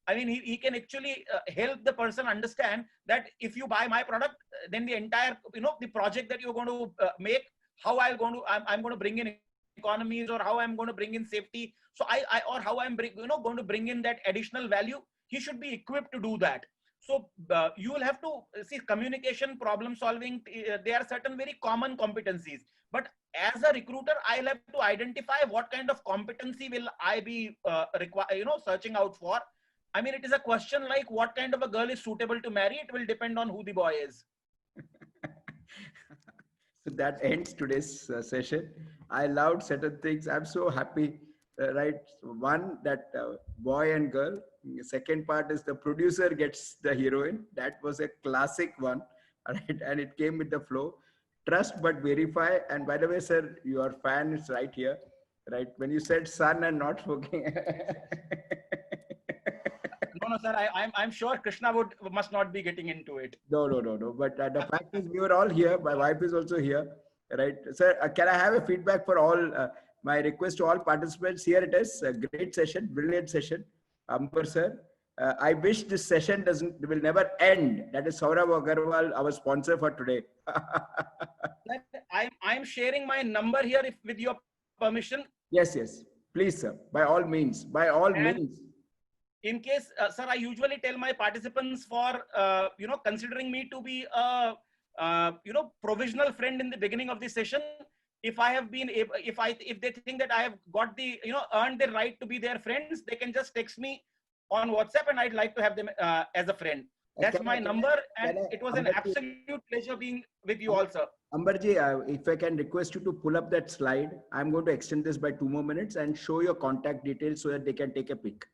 I mean, he can actually help the person understand that if you buy my product, then the entire, the project that you're going to make, how I'm going to bring in economies, or how I'm going to bring in safety. So or how I'm going to bring in that additional value. He should be equipped to do that. So you will have to see communication, problem solving. There are certain very common competencies, but as a recruiter, I'll have to identify what kind of competency will I be searching out for. I mean, it is a question like what kind of a girl is suitable to marry. It will depend on who the boy is. So that ends today's session. I loved certain things. I'm so happy. Right, one, that boy and girl. Second part is the producer gets the heroine. That was a classic one, right? And it came with the flow. Trust but verify. And by the way, sir, your fan is right here, right? When you said son and not smoking. No, sir. I'm sure Krishna must not be getting into it. No. But the fact is, we were all here. My wife is also here, right? Sir, can I have a feedback for all? My request to all participants, here it is, a great session, brilliant session. Amber sir, I wish this session will never end. That is Saurabh Agarwal, our sponsor for today. I'm sharing my number here with your permission. Yes, please, sir, by all means, means. In case, sir, I usually tell my participants for, considering me to be a, provisional friend in the beginning of the session. If I have been able, if they think that I have got the, earned the right to be their friends, they can just text me on WhatsApp, and I'd like to have them as a friend. That's my number, and it was an absolute pleasure being with you all, sir. Amberji, if I can request you to pull up that slide, I'm going to extend this by 2 more minutes and show your contact details so that they can take a pic.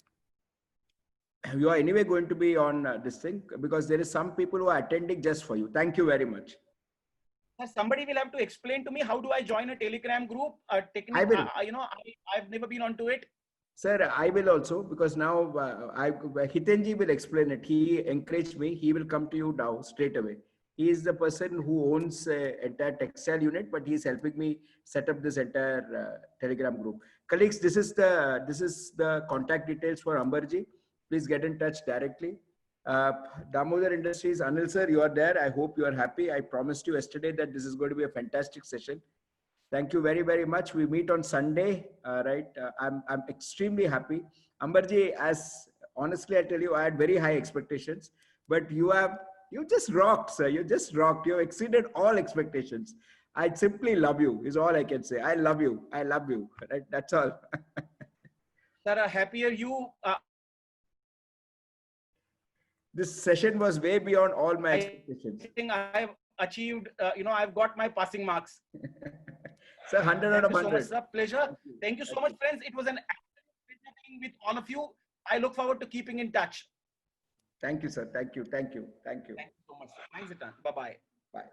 You are anyway going to be on this thing, because there is some people who are attending just for you. Thank you very much. Somebody will have to explain to me, how do I join a Telegram group? I will. I've never been onto it. Sir, I will also, because now Hitenji will explain it. He encouraged me. He will come to you now straight away. He is the person who owns entire textile unit, but he's helping me set up this entire Telegram group. Colleagues, this is the contact details for Amberji. Please get in touch directly. Damodar Industries, Anil sir, you are there. I hope you are happy. I promised you yesterday that this is going to be a fantastic session. Thank you very, very much. We meet on Sunday, right? I'm extremely happy. Amberji, as honestly, I tell you, I had very high expectations, but you just rocked, sir. You just rocked. You exceeded all expectations. I simply love you, is all I can say. I love you. I love you. Right? That's all. Sir, happier you. This session was way beyond all my expectations. I think I've achieved, I've got my passing marks. Sir, 100 out of 100. Thank you so much, sir. Pleasure. Thank you so much, friends. It was an absolute pleasure being with all of you. I look forward to keeping in touch. Thank you, sir. Thank you. Thank you so much, sir. Thanks, Ethan. Bye-bye. Bye.